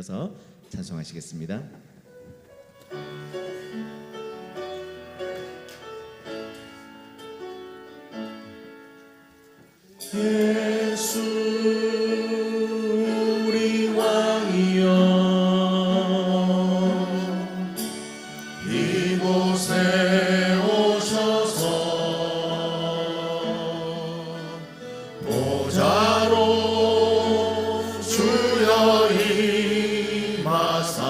서 찬송하시겠습니다. 예수 우리 왕이여 이곳에 오셔서 보좌로 주여 임하사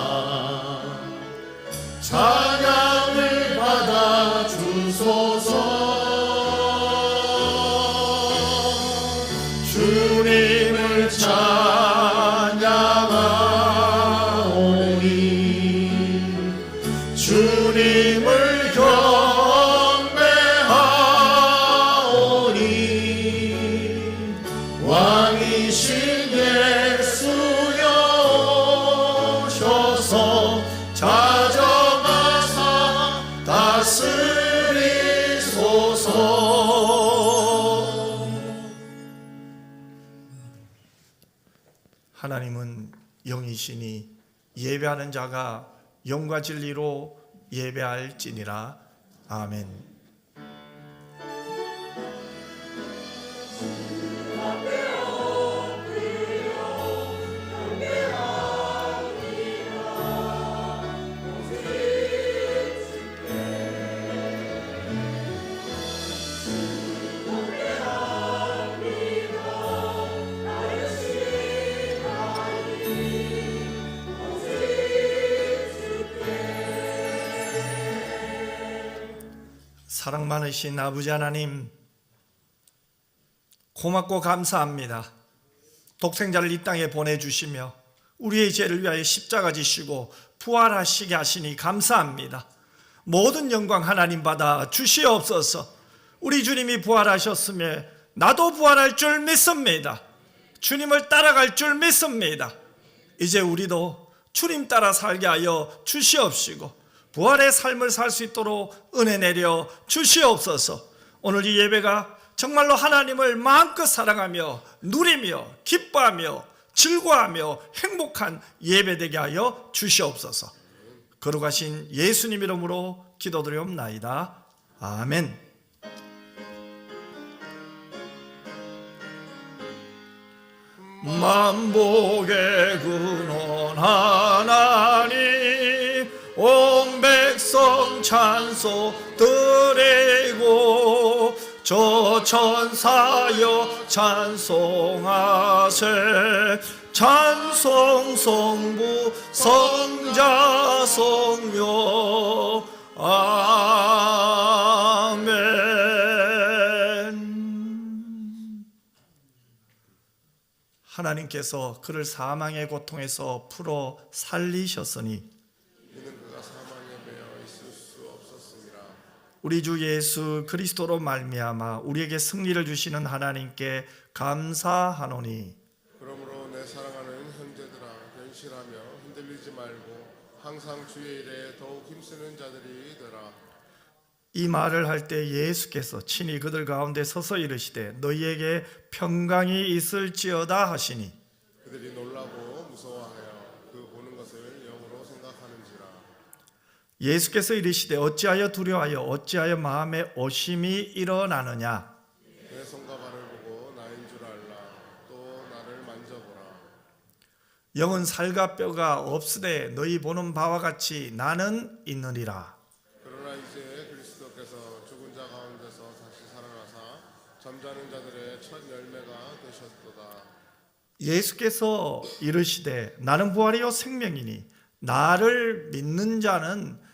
찬양을 받아 주소서. 주님을 찬양하오니 주님을 경배하오니 왕이신 예수여 오셔서 자정하사 다스리소서. 하나님은 영이시니 예배하는 자가 영과 진리로 예배할지니라. 아멘. 사랑 많으신 아버지 하나님, 고맙고 감사합니다. 독생자를 이 땅에 보내주시며 우리의 죄를 위하여 십자가 지시고 부활하시게 하시니 감사합니다. 모든 영광 하나님 받아 주시옵소서. 우리 주님이 부활하셨으며 나도 부활할 줄 믿습니다. 주님을 따라갈 줄 믿습니다. 이제 우리도 주님 따라 살게 하여 주시옵시고 부활의 삶을 살 수 있도록 은혜 내려 주시옵소서. 오늘 이 예배가 정말로 하나님을 마음껏 사랑하며 누리며 기뻐하며 즐거워하며 행복한 예배되게 하여 주시옵소서. 거룩하신 예수님 이름으로 기도드리옵나이다. 아멘. 만복의 근원 하나님 온 백성 찬송 드리고 저 천사여 찬송하세. 찬송 성부 성자 성령 아멘. 하나님께서 그를 사망의 고통에서 풀어 살리셨으니 우리 주 예수 그리스도로 말미암아 우리에게 승리를 주시는 하나님께 감사하노니 그러므로 내 사랑하는 형제들아 견실하며 흔들리지 말고 항상 주의 일에 더욱 힘쓰는 자들이 되라. 이 말을 할 때 예수께서 친히 그들 가운데 서서 이르시되 너희에게 평강이 있을지어다 하시니 그들이 놀라고 무서워하여 그 보는 것을 영으로 생각하는지라. 예수께서 이르시되 어찌하여 두려워하여 어찌하여 마음에 오심이 일어나느냐. 내 손과 발을 보고 나인 줄 알라. 또 나를 만져보라. 영은 살과 뼈가 없으되 너희 보는 바와 같이 나는 있느니라. 그러나 이제 그리스도께서 죽은 자 가운데서 다시 살아나사 잠자는 자들의 첫 열매가 되셨도다. 예수께서 이르시되 나는 부활이요 생명이니 나를 믿는 자는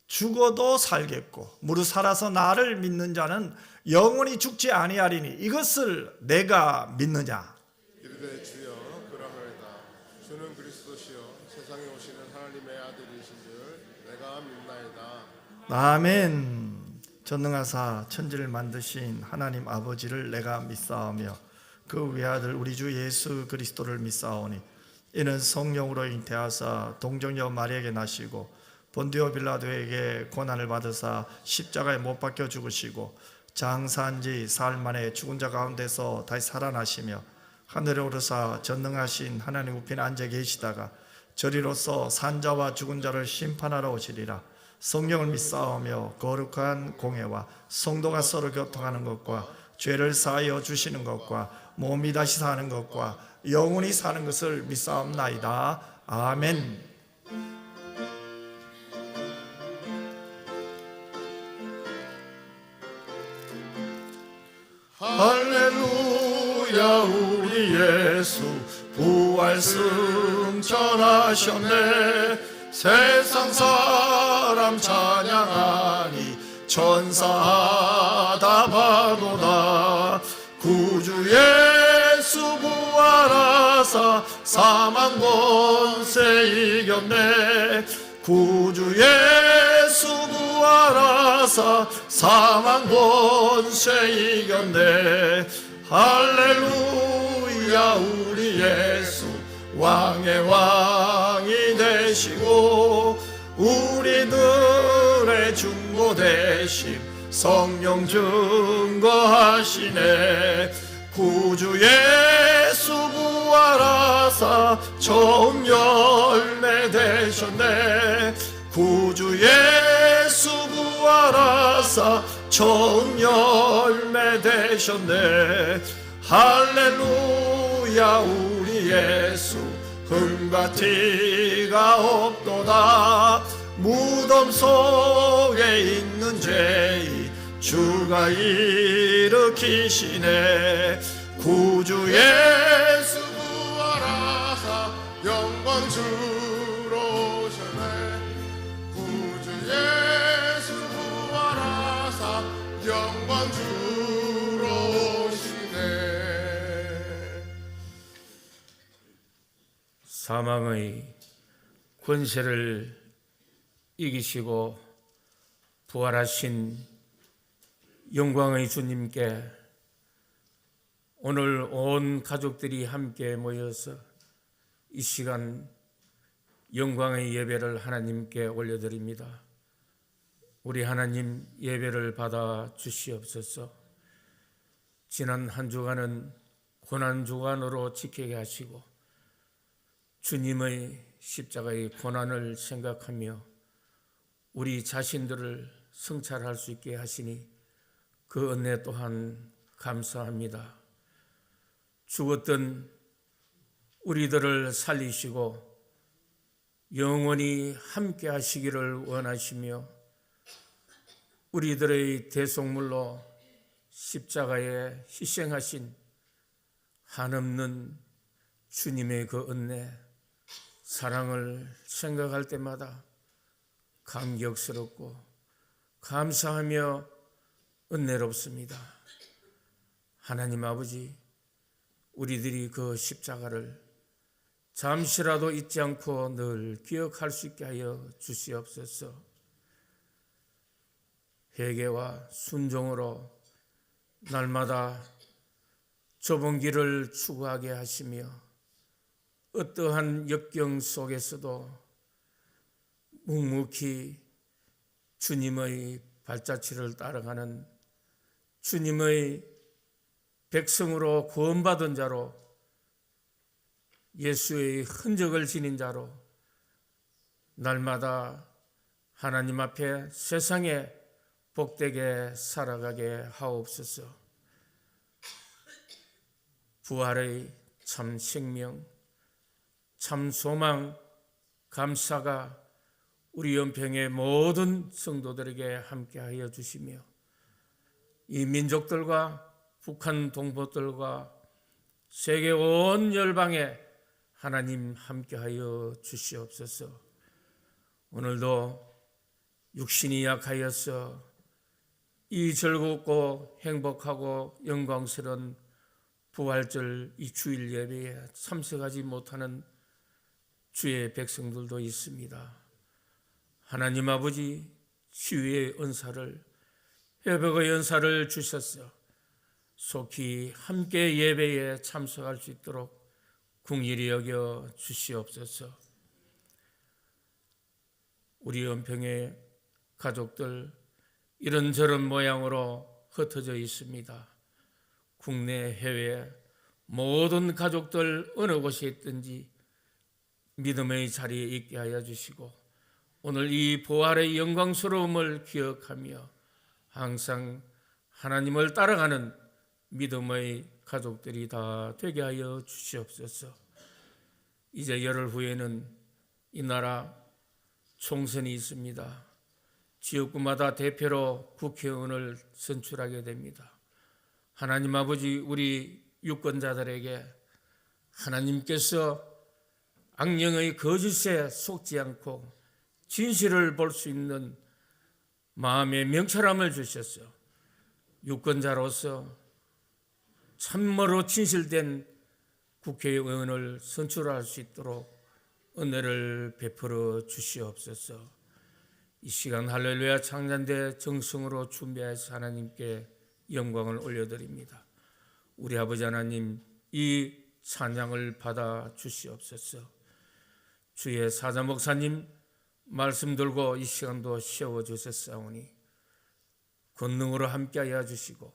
죽어도 살겠고 무릇 살아서 나를 믿는 자는 영원히 죽지 아니하리니 이것을 내가 믿느냐. 이르되 주여 그러하나이다. 주는 그리스도시요 세상에 오시는 하나님의 아들이신 줄 내가 믿나이다. 아멘. 전능하사 천지를 만드신 하나님 아버지를 내가 믿사오며 그 외아들 우리 주 예수 그리스도를 믿사오니 이는 성령으로 잉태하사 동정녀 마리아에게 나시고 본디오 빌라도에게 고난을 받으사 십자가에 못 박혀 죽으시고 장사한 지 사흘 만에 죽은 자 가운데서 다시 살아나시며 하늘에 오르사 전능하신 하나님 우편에 앉아 계시다가 저리로서 산자와 죽은 자를 심판하러 오시리라. 성령을 믿사오며 거룩한 공회와 성도가 서로 교통하는 것과 죄를 사하여 주시는 것과 몸이 다시 사는 것과 영원히 사는 것을 믿사옵나이다. 아멘. 할렐루야. 우리 예수 부활 승천하셨네. 세상 사람 찬양하니 천사 다 바도다. 구주 예수 부활하사 사망 권세 이겼네. 구주 예수 부활하사 사망 권세 이겼네. 할렐루야. 우리 예수 왕의 왕이 되시고 우리들의 중보 대심 성령 증거하시네. 구주 예수 부활하사 처음 열매 되셨네. 구주 예수 부활하사 처음 열매 되셨네. 할렐루야. 우리 예수 흠과 티가 없도다. 무덤 속에 있는 죄 주가 일으키시네. 구주 예수 부활하사 영광 주로 오셨네. 구주 예수 부활하사 영광 주로 오시네. 사망의 권세를 이기시고 부활하신 영광의 주님께 오늘 온 가족들이 함께 모여서 이 시간 영광의 예배를 하나님께 올려드립니다. 우리 하나님 예배를 받아 주시옵소서. 지난 한 주간은 고난 주간으로 지키게 하시고 주님의 십자가의 고난을 생각하며 우리 자신들을 성찰할 수 있게 하시니 그 은혜 또한 감사합니다. 죽었던 우리들을 살리시고 영원히 함께 하시기를 원하시며 우리들의 대속물로 십자가에 희생하신 한없는 주님의 그 은혜, 사랑을 생각할 때마다 감격스럽고 감사하며 은혜롭습니다. 하나님 아버지, 우리들이 그 십자가를 잠시라도 잊지 않고 늘 기억할 수 있게 하여 주시옵소서. 회개와 순종으로 날마다 좁은 길을 추구하게 하시며 어떠한 역경 속에서도 묵묵히 주님의 발자취를 따라가는 주님의 백성으로 구원받은 자로 예수의 흔적을 지닌 자로 날마다 하나님 앞에 세상에 복되게 살아가게 하옵소서. 부활의 참 생명, 참 소망, 감사가 우리 연평의 모든 성도들에게 함께하여 주시며 이 민족들과 북한 동포들과 세계 온 열방에 하나님 함께하여 주시옵소서. 오늘도 육신이 약하여서 이 즐겁고 행복하고 영광스러운 부활절 이 주일 예배에 참석하지 못하는 주의 백성들도 있습니다. 하나님 아버지, 치유의 은사를, 회복의 은사를 주셔서 속히 함께 예배에 참석할 수 있도록 긍휼히 여겨 주시옵소서. 우리 연평의 가족들 이런저런 모양으로 흩어져 있습니다. 국내 해외 모든 가족들 어느 곳에 있든지 믿음의 자리에 있게 하여 주시고 오늘 이 부활의 영광스러움을 기억하며 항상 하나님을 따라가는 믿음의 가족들이 다 되게 하여 주시옵소서. 이제 열흘 후에는 이 나라 총선이 있습니다. 지역구마다 대표로 국회의원을 선출하게 됩니다. 하나님 아버지, 우리 유권자들에게 하나님께서 악령의 거짓에 속지 않고 진실을 볼 수 있는 마음의 명철함을 주셔서 유권자로서 참으로 진실된 국회의원을 선출할 수 있도록 은혜를 베풀어 주시옵소서. 이 시간 할렐루야 창잔대 정성으로 준비해서 하나님께 영광을 올려드립니다. 우리 아버지 하나님, 이 찬양을 받아 주시옵소서. 주의 사자 목사님 말씀 들고 이 시간도 세워주셨사오니 권능으로 함께하여 주시고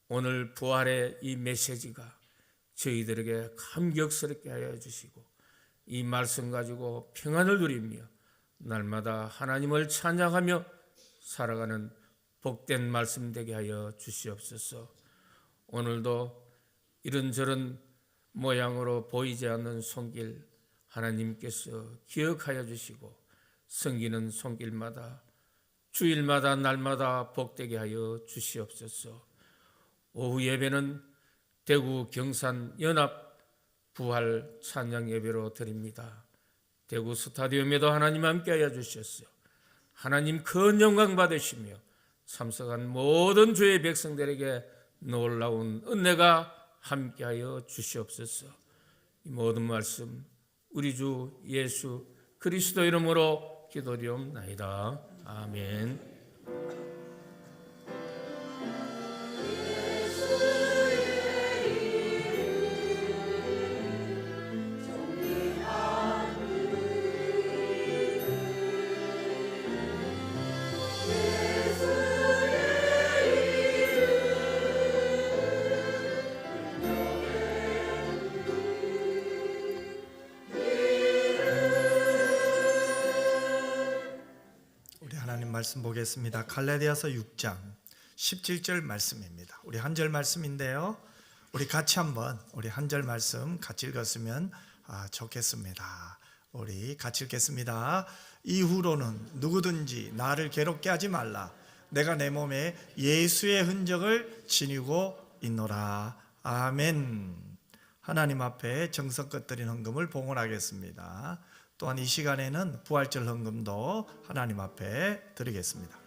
오늘 부활의 이 메시지가 저희들에게 감격스럽게 하여 주시고 이 말씀 가지고 평안을 누리며 날마다 하나님을 찬양하며 살아가는 복된 말씀 되게 하여 주시옵소서. 오늘도 이런저런 모양으로 보이지 않는 손길 하나님께서 기억하여 주시고 섬기는 손길마다 주일마다 날마다 복되게 하여 주시옵소서. 오후 예배는 대구 경산 연합 부활 찬양 예배로 드립니다. 대구 스타디움에도 하나님 함께하여 주셨어요. 하나님 큰 영광 받으시며 참석한 모든 주의 백성들에게 놀라운 은혜가 함께하여 주시옵소서. 이 모든 말씀 우리 주 예수 그리스도 이름으로 기도드리옵나이다. 아멘. 말씀 보겠습니다. 갈라디아서 6장 17절 말씀입니다. 우리 한 절 말씀인데요. 우리 같이 한번 우리 한 절 말씀 같이 읽었으면 좋겠습니다. 우리 같이 읽겠습니다. 이후로는 누구든지 나를 괴롭게 하지 말라. 내가 내 몸에 예수의 흔적을 지니고 있노라. 아멘. 하나님 앞에 정성껏 드린 헌금을 봉헌하겠습니다. 또한 이 시간에는 부활절 헌금도 하나님 앞에 드리겠습니다.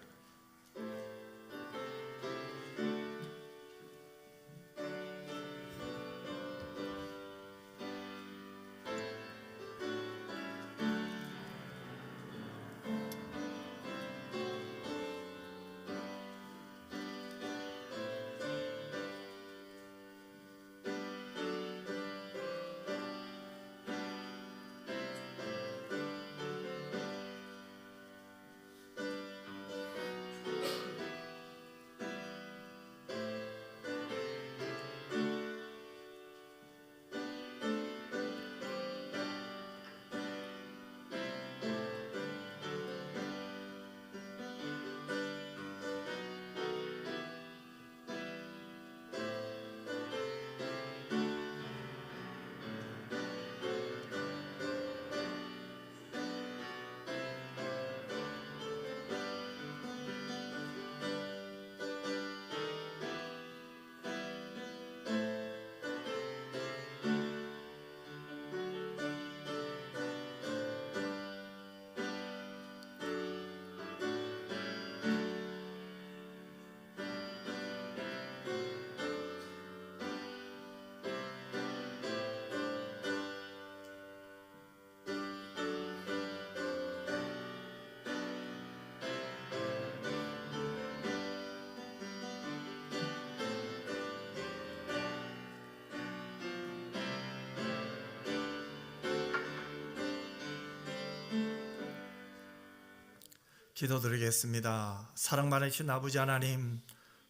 기도드리겠습니다. 사랑 많으신 아버지 하나님,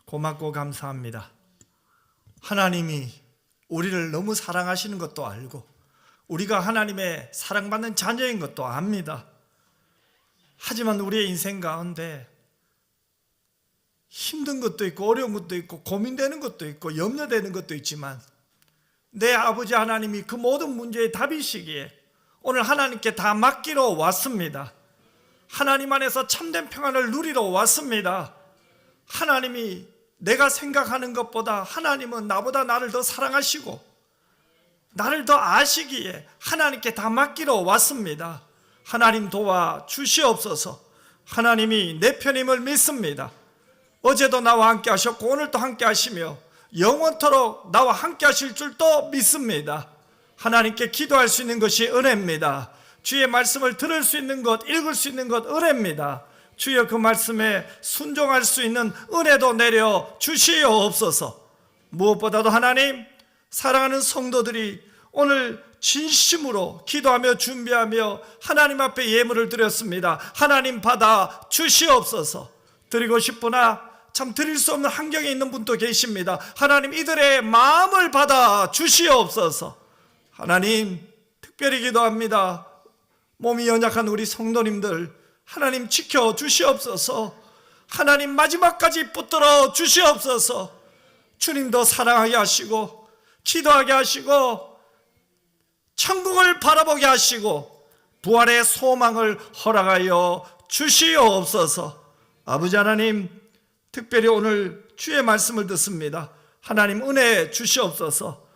고맙고 감사합니다. 하나님이 우리를 너무 사랑하시는 것도 알고 우리가 하나님의 사랑받는 자녀인 것도 압니다. 하지만 우리의 인생 가운데 힘든 것도 있고 어려운 것도 있고 고민되는 것도 있고 염려되는 것도 있지만 내 아버지 하나님이 그 모든 문제의 답이시기에 오늘 하나님께 다 맡기러 왔습니다. 하나님 안에서 참된 평안을 누리러 왔습니다. 하나님이 내가 생각하는 것보다 하나님은 나보다 나를 더 사랑하시고 나를 더 아시기에 하나님께 다 맡기러 왔습니다. 하나님 도와 주시옵소서. 하나님이 내 편임을 믿습니다. 어제도 나와 함께 하셨고 오늘도 함께 하시며 영원토록 나와 함께 하실 줄도 믿습니다. 하나님께 기도할 수 있는 것이 은혜입니다. 주의 말씀을 들을 수 있는 것, 읽을 수 있는 것 은혜입니다. 주여 그 말씀에 순종할 수 있는 은혜도 내려 주시옵소서. 무엇보다도 하나님, 사랑하는 성도들이 오늘 진심으로 기도하며 준비하며 하나님 앞에 예물을 드렸습니다. 하나님 받아 주시옵소서. 드리고 싶으나 참 드릴 수 없는 환경에 있는 분도 계십니다. 하나님 이들의 마음을 받아 주시옵소서. 하나님 특별히 기도합니다. 몸이 연약한 우리 성도님들 하나님 지켜 주시옵소서. 하나님 마지막까지 붙들어 주시옵소서. 주님도 사랑하게 하시고 기도하게 하시고 천국을 바라보게 하시고 부활의 소망을 허락하여 주시옵소서. 아버지 하나님, 특별히 오늘 주의 말씀을 듣습니다. 하나님 은혜 주시옵소서.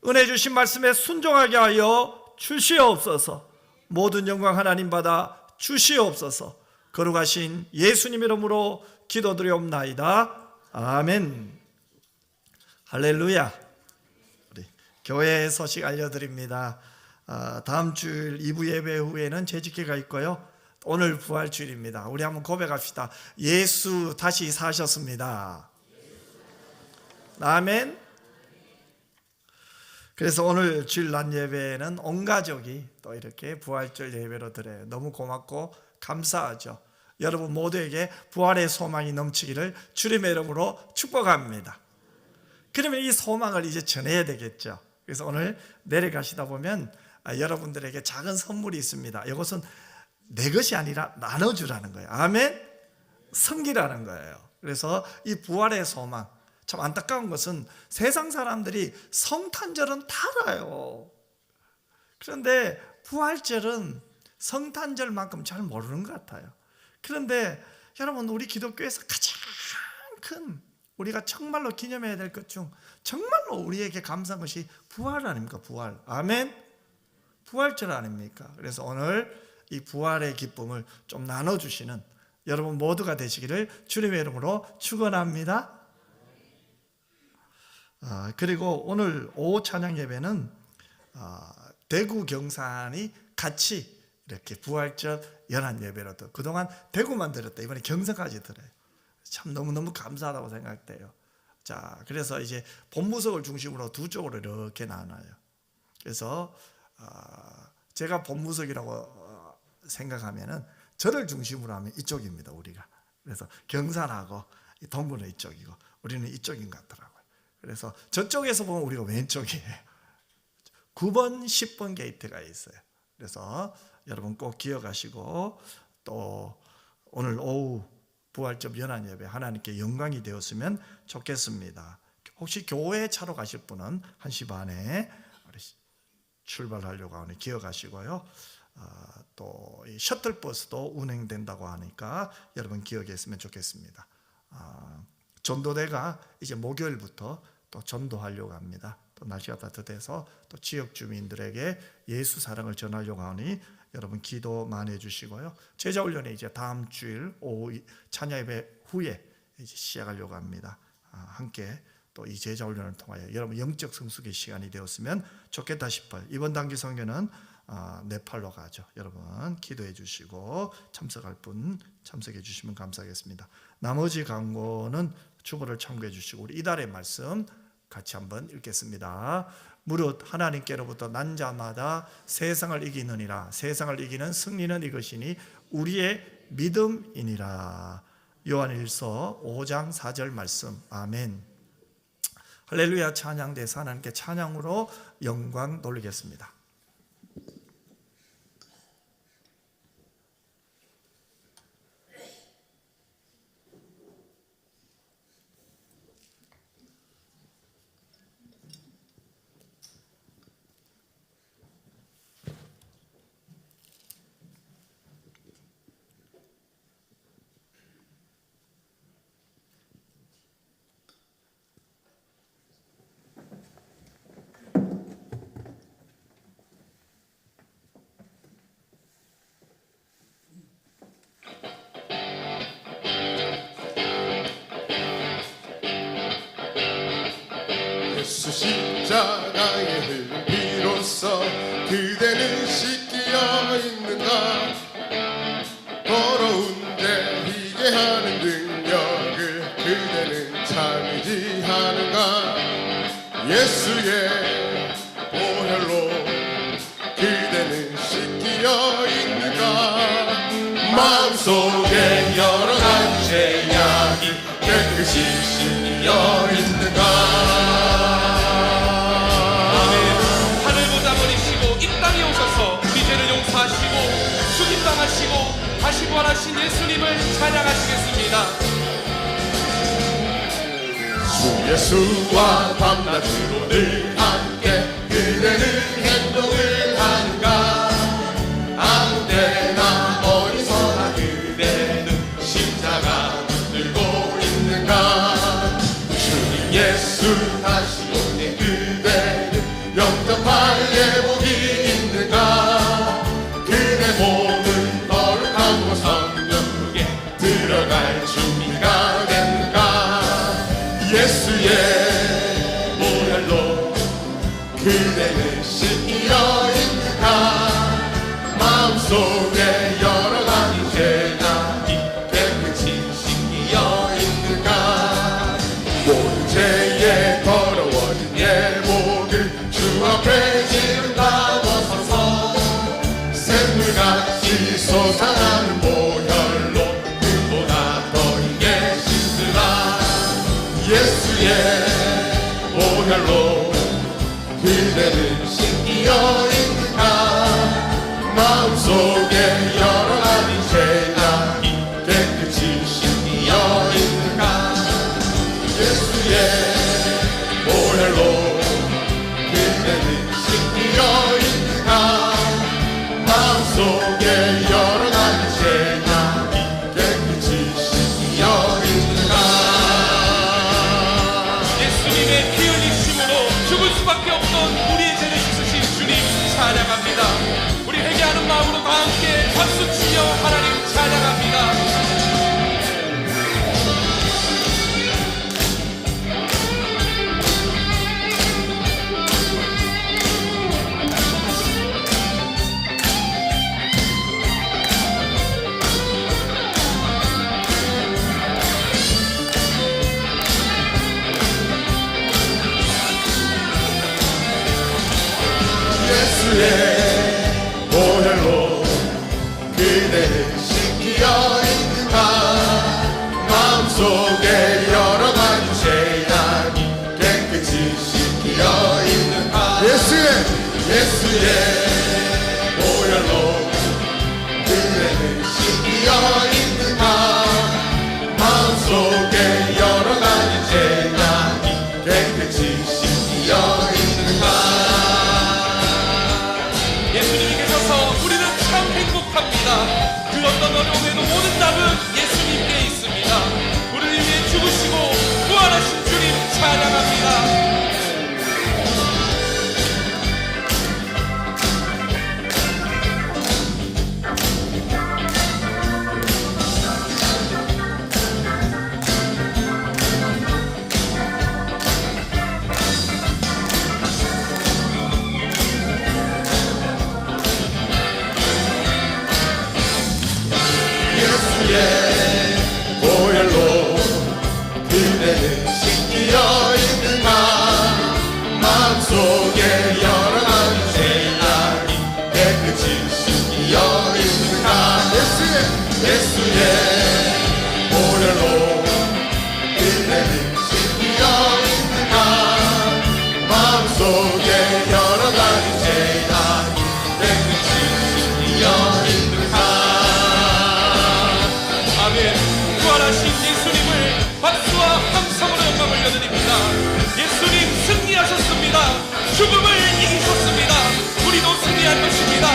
은혜 주신 말씀에 순종하게 하여 주시옵소서. 모든 영광 하나님 받아 주시옵소서. 거룩하신 예수님 이름으로 기도드리옵나이다. 아멘. 할렐루야. 우리 교회 소식 알려드립니다. 다음 주일 2부 예배 후에는 재직회가 있고요. 오늘 부활주일입니다. 우리 한번 고백합시다. 예수 다시 사셨습니다. 아멘. 그래서 오늘 주일 낮 예배는 온 가족이 또 이렇게 부활절 예배로 드려요. 너무 고맙고 감사하죠. 여러분 모두에게 부활의 소망이 넘치기를 주님의 이름으로 축복합니다. 그러면 이 소망을 이제 전해야 되겠죠. 그래서 오늘 내려가시다 보면 여러분들에게 작은 선물이 있습니다. 이것은 내 것이 아니라 나눠주라는 거예요. 아멘. 섬기라는 거예요. 그래서 이 부활의 소망, 참 안타까운 것은 세상 사람들이 성탄절은 다 알아요. 그런데 부활절은 성탄절만큼 잘 모르는 것 같아요. 그런데 여러분, 우리 기독교에서 가장 큰 우리가 정말로 기념해야 될 것 중 정말로 우리에게 감사한 것이 부활 아닙니까? 부활. 아멘. 부활절 아닙니까? 그래서 오늘 이 부활의 기쁨을 좀 나눠주시는 여러분 모두가 되시기를 주님의 이름으로 축원합니다. 그리고 오늘 오후 찬양 예배는 대구 경산이 같이 이렇게 부활절 연합 예배로도 그동안 대구만 드렸다 이번에 경산까지 드려요. 참 너무너무 감사하다고 생각돼요. 자, 그래서 이제 본무석을 중심으로 두 쪽으로 이렇게 나눠요. 그래서 제가 본무석이라고 생각하면은 저를 중심으로 하면 이쪽입니다, 우리가. 그래서 경산하고 동구는 이쪽이고 우리는 이쪽인 것 같더라고요. 그래서 저쪽에서 보면 우리가 왼쪽이에요. 9번, 10번 게이트가 있어요. 그래서 여러분 꼭 기억하시고 또 오늘 오후 부활절 연합 예배 하나님께 영광이 되었으면 좋겠습니다. 혹시 교회 차로 가실 분은 1시 반에 출발하려고 하니 기억하시고요. 또 셔틀버스도 운행된다고 하니까 여러분 기억했으면 좋겠습니다. 전도대가 이제 목요일부터 또 전도하려고 합니다. 또 날씨가 따뜻해서 또 지역 주민들에게 예수 사랑을 전하려고 하니 여러분 기도 많이 해주시고요. 제자훈련이 이제 다음 주일 오후 찬양 예배 후에 이제 시작하려고 합니다. 함께 또 이 제자훈련을 통하여 여러분 영적 성숙의 시간이 되었으면 좋겠다 싶어요. 이번 단기 선교는 네팔로 가죠. 여러분 기도해 주시고 참석할 분 참석해 주시면 감사하겠습니다. 나머지 광고는 주보를 참고해 주시고 우리 이달의 말씀 같이 한번 읽겠습니다. 무릇 하나님께로부터 난 자마다 세상을 이기느니라. 세상을 이기는 승리는 이것이니 우리의 믿음이니라. 요한일서 5장 4절 말씀. 아멘. 할렐루야. 찬양대사 하나님께 찬양으로 영광 돌리겠습니다. 십자가의 흘린 피로써 그대는 씻기어 있는가. 더러운 죄 희게 하는 능력을 그대는 잘 의지하는가. 예수의 보혈로 그대는 씻기어 있는가. 마음속에 여러 가지 죄악이 깨끗이 씻기어 있는가. 하늘보다 버리시고 이 땅에 오셔서 우리 죄를 용서하시고 죽임당하시고 다시 부활하신 예수님을 찬양하시겠습니다. 주 예수와 밤낮으로 늘 함께 그대는 행동을 하는가. 아무 때나 어디서나 그대는 십자가 들고 있는가. 주님 예수 다시 올 때 그대는 영접할 예복이 있는가. 그대 몸은 거룩한 곳 성령국에 들어갈 준비가 됐는가. 예수의 보혈로 그대는 씻기어 있는가. 마음속에 여러 가지 죄악이 깨끗이 씻기어 있는가. 모든 죄에 더러워진 예복을 주 앞에 지금 담아서서 샘물같이 솟아나는 보혈로 그보다 더 힘게 씻으라. 예수의 보혈로 그대는 씻기어 있는가. 마음속에 여러 가지 죄악이 깨끗이 씻기어 있는가. 예수의 보혈로 그대는 씻기어 있는가. 마음속에 여러 가지 죄악이 깨끗이 씻기어 있는가. 예수님의 피 흘리심으로 죽을 수밖에 없던 우리의 죄를 씻으신 주님 찬양합니다. 우리 회개하는 마음으로 다 함께 박수치며 하나님 찬양합니다. 예수의 보혈로 그대는 씻기어 있는가. 마음속에 여러 가지 죄악이 깨끗이 씻기어 있는가. 예수의 보혈로 그대는 씻기어 있는가. 마음속에 여러 가지 죄악이 깨끗이 씻기어 있는가. 예수님이 계셔서 우리는 참 행복합니다. 그 어떤 어려움에도 모든 답은 예수님께 있습니다. 우리를 위해 죽으시고 부활하신 주님 찬양합니다. 예수의 보혈로 그대는 씻기어 있는가. 마음속에 여러 가지 죄악이 깨끗이 씻기어 있는가. 예수의 보혈로 그대는 씻기어 있는가. 마음속에 여러 가지 죄악이 깨끗이 씻기어 있는가. 아멘. 부활하신 예수님을 박수와 함성으로 영광을 올려드립니다. 예수님 승리하셨습니다. 죽음을 이기셨습니다. 우리도 승리할 것입니다.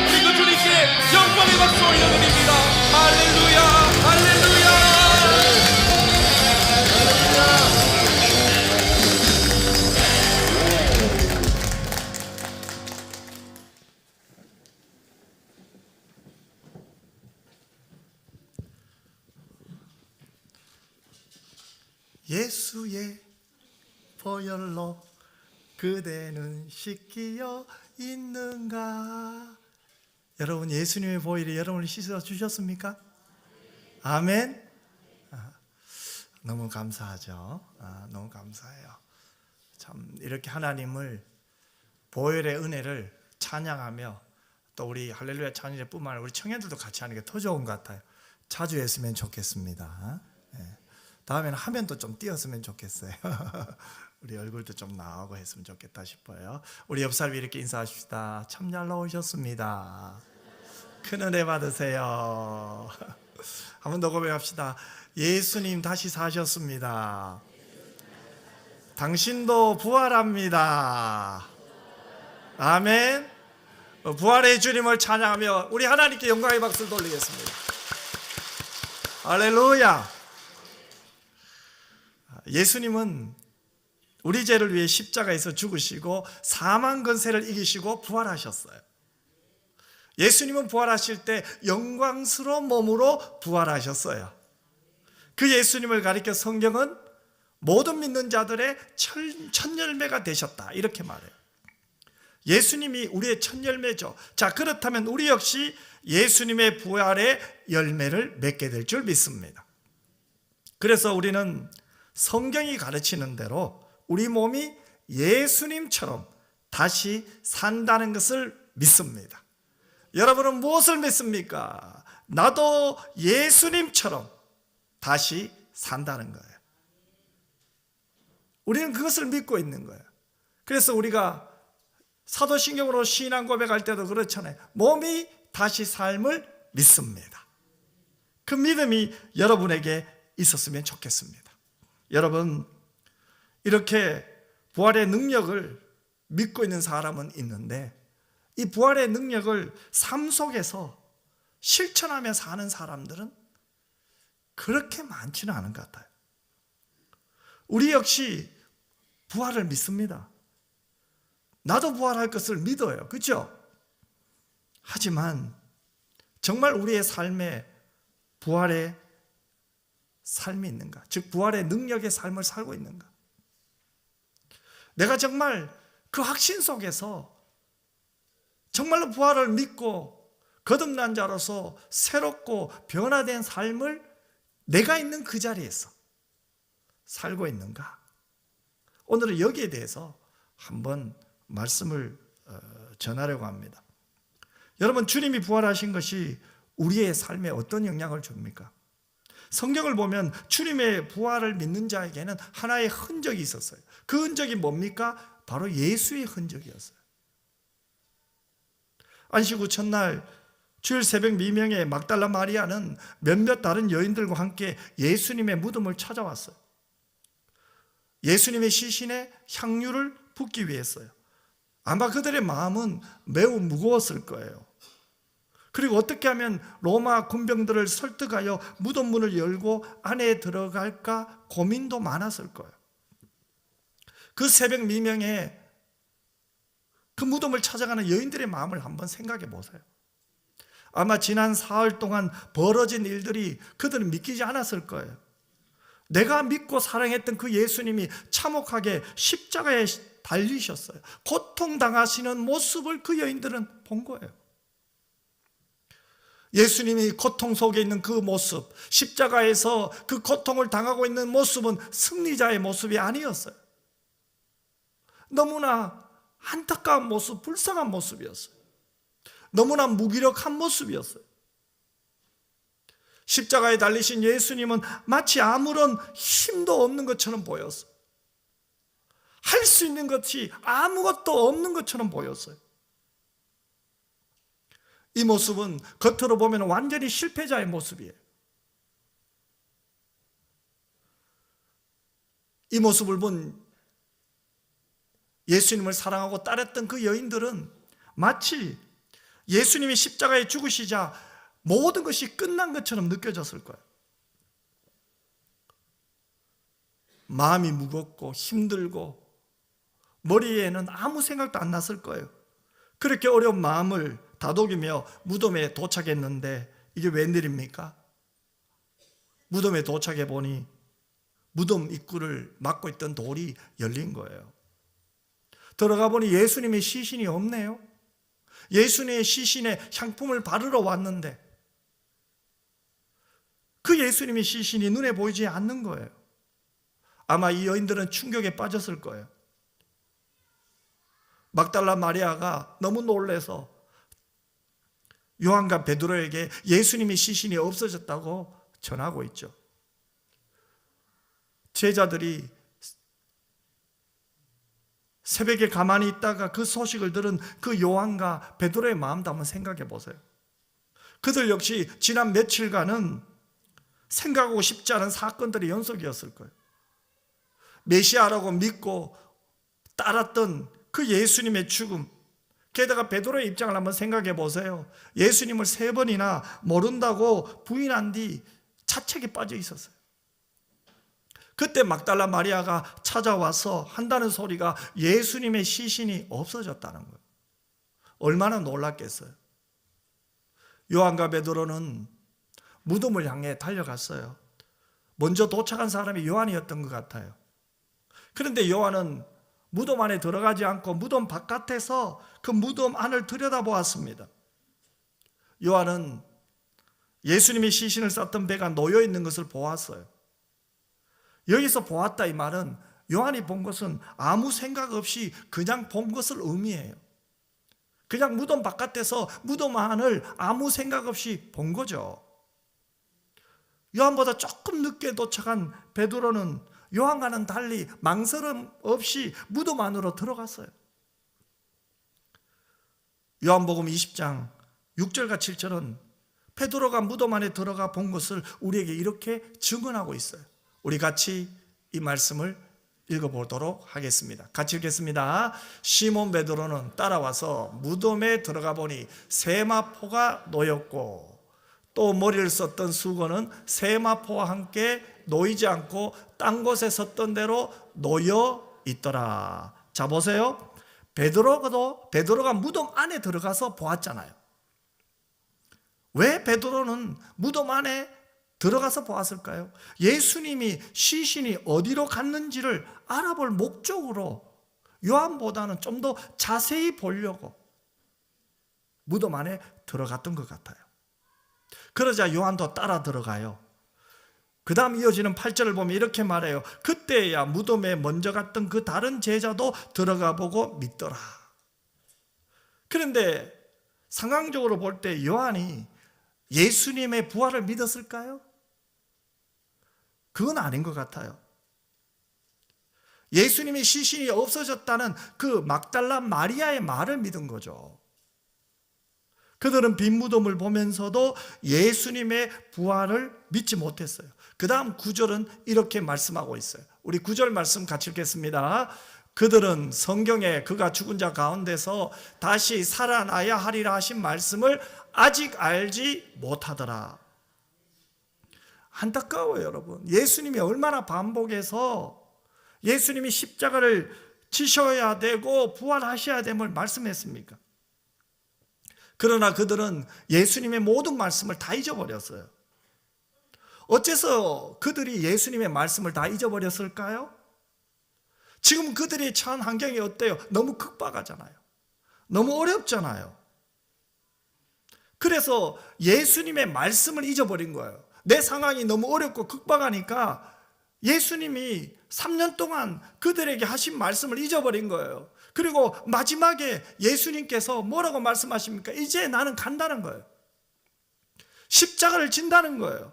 우리 그 주님께 영광의 박수 올려드립니다. 할렐루야, 할렐루야. 예수의 보혈로 그대는 씻기어 있는가? 여러분, 예수님의 보혈이 여러분을 씻어 주셨습니까? 아멘. 너무 감사하죠. 너무 감사해요. 참 이렇게 하나님을, 보혈의 은혜를 찬양하며, 또 우리 할렐루야 찬양뿐만 아니라 우리 청년들도 같이 하는 게 더 좋은 것 같아요. 자주 했으면 좋겠습니다. 다음에는 화면도 좀 띄었으면 좋겠어요. 우리 얼굴도 좀 나오고 했으면 좋겠다 싶어요. 우리 옆 사람이 이렇게 인사하십시다. 참 잘 나오셨습니다. 큰 은혜 받으세요. 한 번 더 고백합시다. 예수님 다시 사셨습니다. 당신도 부활합니다. 아멘. 부활의 주님을 찬양하며 우리 하나님께 영광의 박수를 돌리겠습니다. 할렐루야. 예수님은 우리 죄를 위해 십자가에서 죽으시고 사망 권세를 이기시고 부활하셨어요. 예수님은 부활하실 때 영광스러운 몸으로 부활하셨어요. 그 예수님을 가리켜 성경은 모든 믿는 자들의 첫 열매가 되셨다, 이렇게 말해요. 예수님이 우리의 첫 열매죠. 자, 그렇다면 우리 역시 예수님의 부활의 열매를 맺게 될 줄 믿습니다. 그래서 우리는 성경이 가르치는 대로 우리 몸이 예수님처럼 다시 산다는 것을 믿습니다. 여러분은 무엇을 믿습니까? 나도 예수님처럼 다시 산다는 거예요. 우리는 그것을 믿고 있는 거예요. 그래서 우리가 사도신경으로 신앙 고백할 때도 그렇잖아요. 몸이 다시 삶을 믿습니다. 그 믿음이 여러분에게 있었으면 좋겠습니다. 여러분, 이렇게 부활의 능력을 믿고 있는 사람은 있는데, 이 부활의 능력을 삶 속에서 실천하며 사는 사람들은 그렇게 많지는 않은 것 같아요. 우리 역시 부활을 믿습니다. 나도 부활할 것을 믿어요. 그렇죠? 하지만 정말 우리의 삶에 부활의 삶이 있는가? 즉 부활의 능력의 삶을 살고 있는가? 내가 정말 그 확신 속에서 정말로 부활을 믿고 거듭난 자로서 새롭고 변화된 삶을 내가 있는 그 자리에서 살고 있는가? 오늘은 여기에 대해서 한번 말씀을 전하려고 합니다. 여러분, 주님이 부활하신 것이 우리의 삶에 어떤 영향을 줍니까? 성경을 보면 주님의 부활을 믿는 자에게는 하나의 흔적이 있었어요. 그 흔적이 뭡니까? 바로 예수의 흔적이었어요. 안식 후 첫날 주일 새벽 미명에 막달라 마리아는 몇몇 다른 여인들과 함께 예수님의 무덤을 찾아왔어요. 예수님의 시신에 향유를 붓기 위해서요. 아마 그들의 마음은 매우 무거웠을 거예요. 그리고 어떻게 하면 로마 군병들을 설득하여 무덤 문을 열고 안에 들어갈까 고민도 많았을 거예요. 그 새벽 미명에 그 무덤을 찾아가는 여인들의 마음을 한번 생각해 보세요. 아마 지난 사흘 동안 벌어진 일들이 그들은 믿기지 않았을 거예요. 내가 믿고 사랑했던 그 예수님이 참혹하게 십자가에 달리셨어요. 고통당하시는 모습을 그 여인들은 본 거예요. 예수님이 고통 속에 있는 그 모습, 십자가에서 그 고통을 당하고 있는 모습은 승리자의 모습이 아니었어요. 너무나 안타까운 모습, 불쌍한 모습이었어요. 너무나 무기력한 모습이었어요. 십자가에 달리신 예수님은 마치 아무런 힘도 없는 것처럼 보였어요. 할 수 있는 것이 아무것도 없는 것처럼 보였어요. 이 모습은 겉으로 보면 완전히 실패자의 모습이에요. 이 모습을 본 예수님을 사랑하고 따랐던 그 여인들은 마치 예수님이 십자가에 죽으시자 모든 것이 끝난 것처럼 느껴졌을 거예요. 마음이 무겁고 힘들고 머리에는 아무 생각도 안 났을 거예요. 그렇게 어려운 마음을 다독이며 무덤에 도착했는데 이게 웬일입니까? 무덤에 도착해 보니 무덤 입구를 막고 있던 돌이 열린 거예요. 들어가 보니 예수님의 시신이 없네요. 예수님의 시신에 향품을 바르러 왔는데 그 예수님의 시신이 눈에 보이지 않는 거예요. 아마 이 여인들은 충격에 빠졌을 거예요. 막달라 마리아가 너무 놀라서 요한과 베드로에게 예수님의 시신이 없어졌다고 전하고 있죠. 제자들이 새벽에 가만히 있다가 그 소식을 들은 그 요한과 베드로의 마음도 한번 생각해 보세요. 그들 역시 지난 며칠간은 생각하고 싶지 않은 사건들의 연속이었을 거예요. 메시아라고 믿고 따랐던 그 예수님의 죽음, 게다가 베드로의 입장을 한번 생각해 보세요. 예수님을 3번이나 모른다고 부인한 뒤 자책에 빠져 있었어요. 그때 막달라 마리아가 찾아와서 한다는 소리가 예수님의 시신이 없어졌다는 거예요. 얼마나 놀랐겠어요. 요한과 베드로는 무덤을 향해 달려갔어요. 먼저 도착한 사람이 요한이었던 것 같아요. 그런데 요한은 무덤 안에 들어가지 않고 무덤 바깥에서 그 무덤 안을 들여다보았습니다. 요한은 예수님이 시신을 쌌던 배가 놓여 있는 것을 보았어요. 여기서 보았다 이 말은 요한이 본 것은 아무 생각 없이 그냥 본 것을 의미해요. 그냥 무덤 바깥에서 무덤 안을 아무 생각 없이 본 거죠. 요한보다 조금 늦게 도착한 베드로는 요한과는 달리 망설임 없이 무덤 안으로 들어갔어요. 요한복음 20장 6절과 7절은 베드로가 무덤 안에 들어가 본 것을 우리에게 이렇게 증언하고 있어요. 우리 같이 이 말씀을 읽어보도록 하겠습니다. 같이 읽겠습니다. 시몬 베드로는 따라와서 무덤에 들어가 보니 세마포가 놓였고 또 머리를 썼던 수건은 세마포와 함께 놓이지 않고 딴 곳에 섰던 대로 놓여 있더라. 자 보세요. 베드로가 무덤 안에 들어가서 보았잖아요. 왜 베드로는 무덤 안에 들어가서 보았을까요? 예수님이 시신이 어디로 갔는지를 알아볼 목적으로 요한보다는 좀 더 자세히 보려고 무덤 안에 들어갔던 것 같아요. 그러자 요한도 따라 들어가요. 그 다음 이어지는 8절을 보면 이렇게 말해요. 그때야 무덤에 먼저 갔던 그 다른 제자도 들어가 보고 믿더라. 그런데 상황적으로 볼 때 요한이 예수님의 부활을 믿었을까요? 그건 아닌 것 같아요. 예수님의 시신이 없어졌다는 그 막달라 마리아의 말을 믿은 거죠. 그들은 빈 무덤을 보면서도 예수님의 부활을 믿지 못했어요. 그 다음 9절은 이렇게 말씀하고 있어요. 우리 9절 말씀 같이 읽겠습니다. 그들은 성경에 그가 죽은 자 가운데서 다시 살아나야 하리라 하신 말씀을 아직 알지 못하더라. 안타까워요, 여러분. 예수님이 얼마나 반복해서 예수님이 십자가를 지셔야 되고 부활하셔야 됨을 말씀했습니까? 그러나 그들은 예수님의 모든 말씀을 다 잊어버렸어요. 어째서 그들이 예수님의 말씀을 다 잊어버렸을까요? 지금 그들이 처한 환경이 어때요? 너무 극박하잖아요. 너무 어렵잖아요. 그래서 예수님의 말씀을 잊어버린 거예요. 내 상황이 너무 어렵고 극박하니까 예수님이 3년 동안 그들에게 하신 말씀을 잊어버린 거예요. 그리고 마지막에 예수님께서 뭐라고 말씀하십니까? 이제 나는 간다는 거예요. 십자가를 진다는 거예요.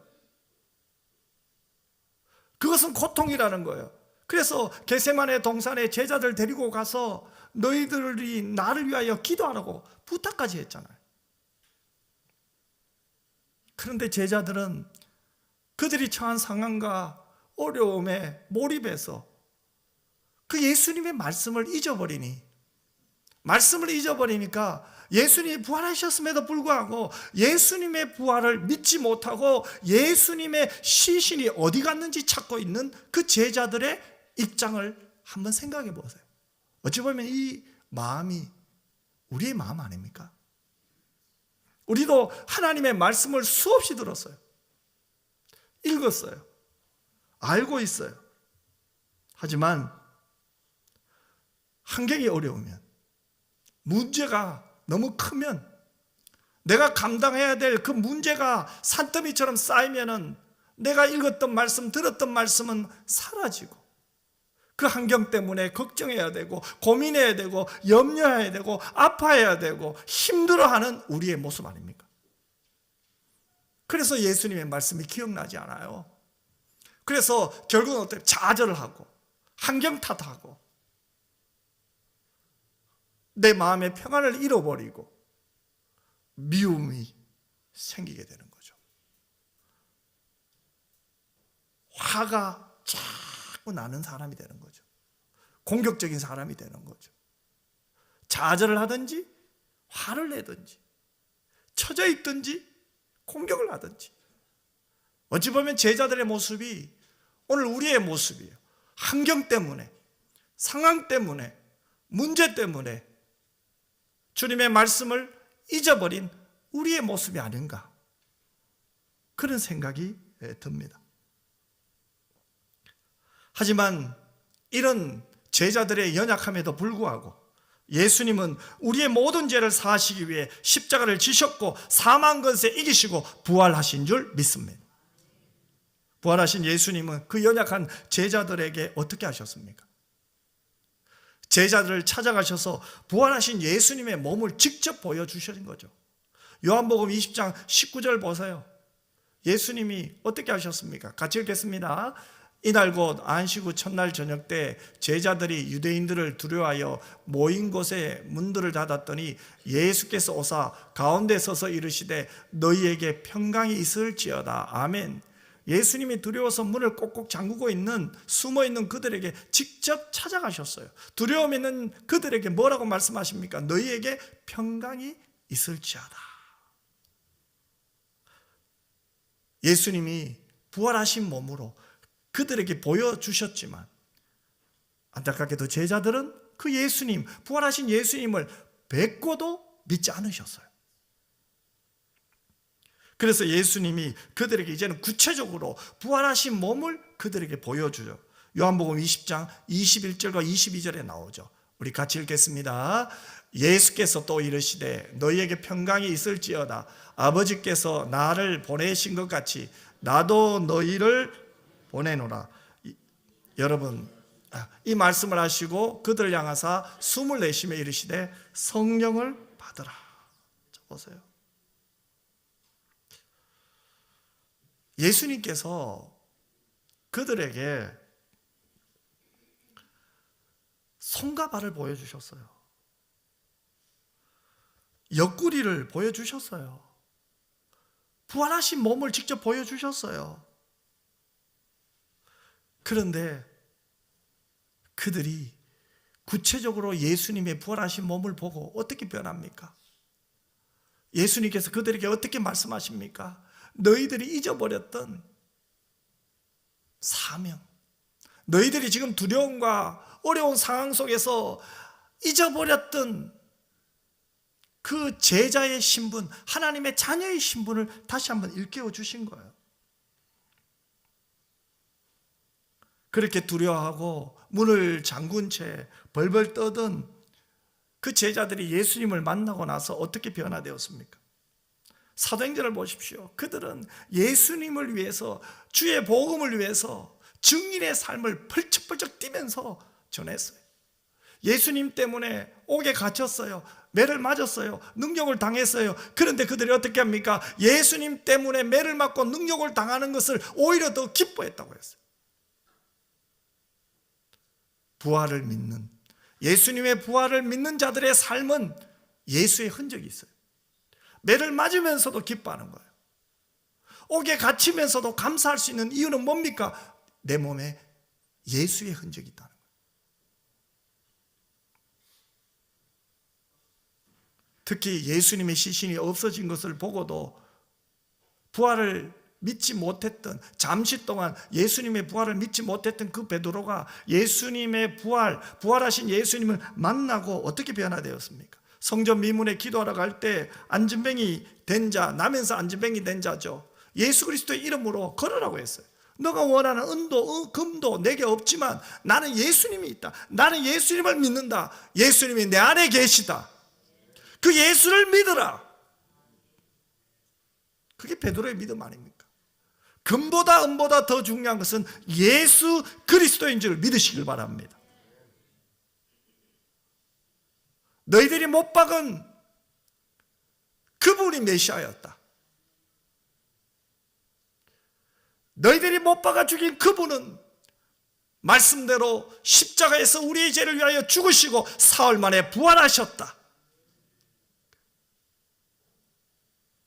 그것은 고통이라는 거예요. 그래서 겟세마네 동산에 제자들 데리고 가서 너희들이 나를 위하여 기도하라고 부탁까지 했잖아요. 그런데 제자들은 그들이 처한 상황과 어려움에 몰입해서 그 예수님의 말씀을 잊어버리니까 예수님이 부활하셨음에도 불구하고 예수님의 부활을 믿지 못하고 예수님의 시신이 어디 갔는지 찾고 있는 그 제자들의 입장을 한번 생각해 보세요. 어찌 보면 이 마음이 우리의 마음 아닙니까? 우리도 하나님의 말씀을 수없이 들었어요. 읽었어요. 알고 있어요. 하지만 환경이 어려우면, 문제가 너무 크면, 내가 감당해야 될 그 문제가 산더미처럼 쌓이면은 내가 읽었던 말씀, 들었던 말씀은 사라지고, 그 환경 때문에 걱정해야 되고, 고민해야 되고, 염려해야 되고, 아파해야 되고, 힘들어하는 우리의 모습 아닙니까? 그래서 예수님의 말씀이 기억나지 않아요. 그래서 결국은 어떻게 좌절을 하고, 환경 탓하고, 내 마음의 평안을 잃어버리고 미움이 생기게 되는 거죠. 화가 자꾸 나는 사람이 되는 거죠. 공격적인 사람이 되는 거죠. 좌절을 하든지 화를 내든지 처져 있든지 공격을 하든지. 어찌 보면 제자들의 모습이 오늘 우리의 모습이에요. 환경 때문에, 상황 때문에, 문제 때문에 주님의 말씀을 잊어버린 우리의 모습이 아닌가, 그런 생각이 듭니다. 하지만 이런 제자들의 연약함에도 불구하고 예수님은 우리의 모든 죄를 사하시기 위해 십자가를 지셨고 사망 권세 이기시고 부활하신 줄 믿습니다. 부활하신 예수님은 그 연약한 제자들에게 어떻게 하셨습니까? 제자들을 찾아가셔서 부활하신 예수님의 몸을 직접 보여주신 거죠. 요한복음 20장 19절 보세요. 예수님이 어떻게 하셨습니까? 같이 읽겠습니다. 이날 곧 안식 후 첫날 저녁 때 제자들이 유대인들을 두려워하여 모인 곳에 문들을 닫았더니 예수께서 오사 가운데 서서 이르시되 너희에게 평강이 있을지어다. 아멘. 예수님이 두려워서 문을 꼭꼭 잠그고 있는, 숨어 있는 그들에게 직접 찾아가셨어요. 두려움 있는 그들에게 뭐라고 말씀하십니까? 너희에게 평강이 있을지어다. 예수님이 부활하신 몸으로 그들에게 보여주셨지만 안타깝게도 제자들은 그 예수님, 부활하신 예수님을 뵙고도 믿지 않으셨어요. 그래서 예수님이 그들에게 이제는 구체적으로 부활하신 몸을 그들에게 보여주죠. 요한복음 20장 21절과 22절에 나오죠. 우리 같이 읽겠습니다. 예수께서 또 이르시되 너희에게 평강이 있을지어다. 아버지께서 나를 보내신 것 같이 나도 너희를 보내노라. 여러분, 이 말씀을 하시고 그들을 향하사 숨을 내쉬며 이르시되 성령을 받으라. 보세요. 예수님께서 그들에게 손과 발을 보여주셨어요. 옆구리를 보여주셨어요. 부활하신 몸을 직접 보여주셨어요. 그런데 그들이 구체적으로 예수님의 부활하신 몸을 보고 어떻게 변합니까? 예수님께서 그들에게 어떻게 말씀하십니까? 너희들이 잊어버렸던 사명, 너희들이 지금 두려움과 어려운 상황 속에서 잊어버렸던 그 제자의 신분, 하나님의 자녀의 신분을 다시 한번 일깨워 주신 거예요. 그렇게 두려워하고 문을 잠근 채 벌벌 떠던 그 제자들이 예수님을 만나고 나서 어떻게 변화되었습니까? 사도행전을 보십시오. 그들은 예수님을 위해서, 주의 복음을 위해서 증인의 삶을 펄쩍펄쩍 뛰면서 전했어요. 예수님 때문에 옥에 갇혔어요. 매를 맞았어요. 능욕을 당했어요. 그런데 그들이 어떻게 합니까? 예수님 때문에 매를 맞고 능욕을 당하는 것을 오히려 더 기뻐했다고 했어요. 부활을 믿는, 예수님의 부활을 믿는 자들의 삶은 예수의 흔적이 있어요. 매를 맞으면서도 기뻐하는 거예요. 옥에 갇히면서도 감사할 수 있는 이유는 뭡니까? 내 몸에 예수의 흔적이 있다는 거예요. 특히 예수님의 시신이 없어진 것을 보고도 부활을 믿지 못했던, 잠시 동안 예수님의 부활을 믿지 못했던 그 베드로가 예수님의 부활하신 예수님을 만나고 어떻게 변화되었습니까? 성전 미문에 기도하러 갈 때 안진뱅이 된 자, 나면서 안진뱅이 된 자죠. 예수 그리스도의 이름으로 걸으라고 했어요. 너가 원하는 은도, 금도 내게 없지만 나는 예수님이 있다. 나는 예수님을 믿는다. 예수님이 내 안에 계시다. 그 예수를 믿으라. 그게 베드로의 믿음 아닙니까? 금보다 은보다 더 중요한 것은 예수 그리스도인 줄 믿으시길 바랍니다. 너희들이 못 박은 그분이 메시아였다. 너희들이 못 박아 죽인 그분은 말씀대로 십자가에서 우리의 죄를 위하여 죽으시고 사흘 만에 부활하셨다.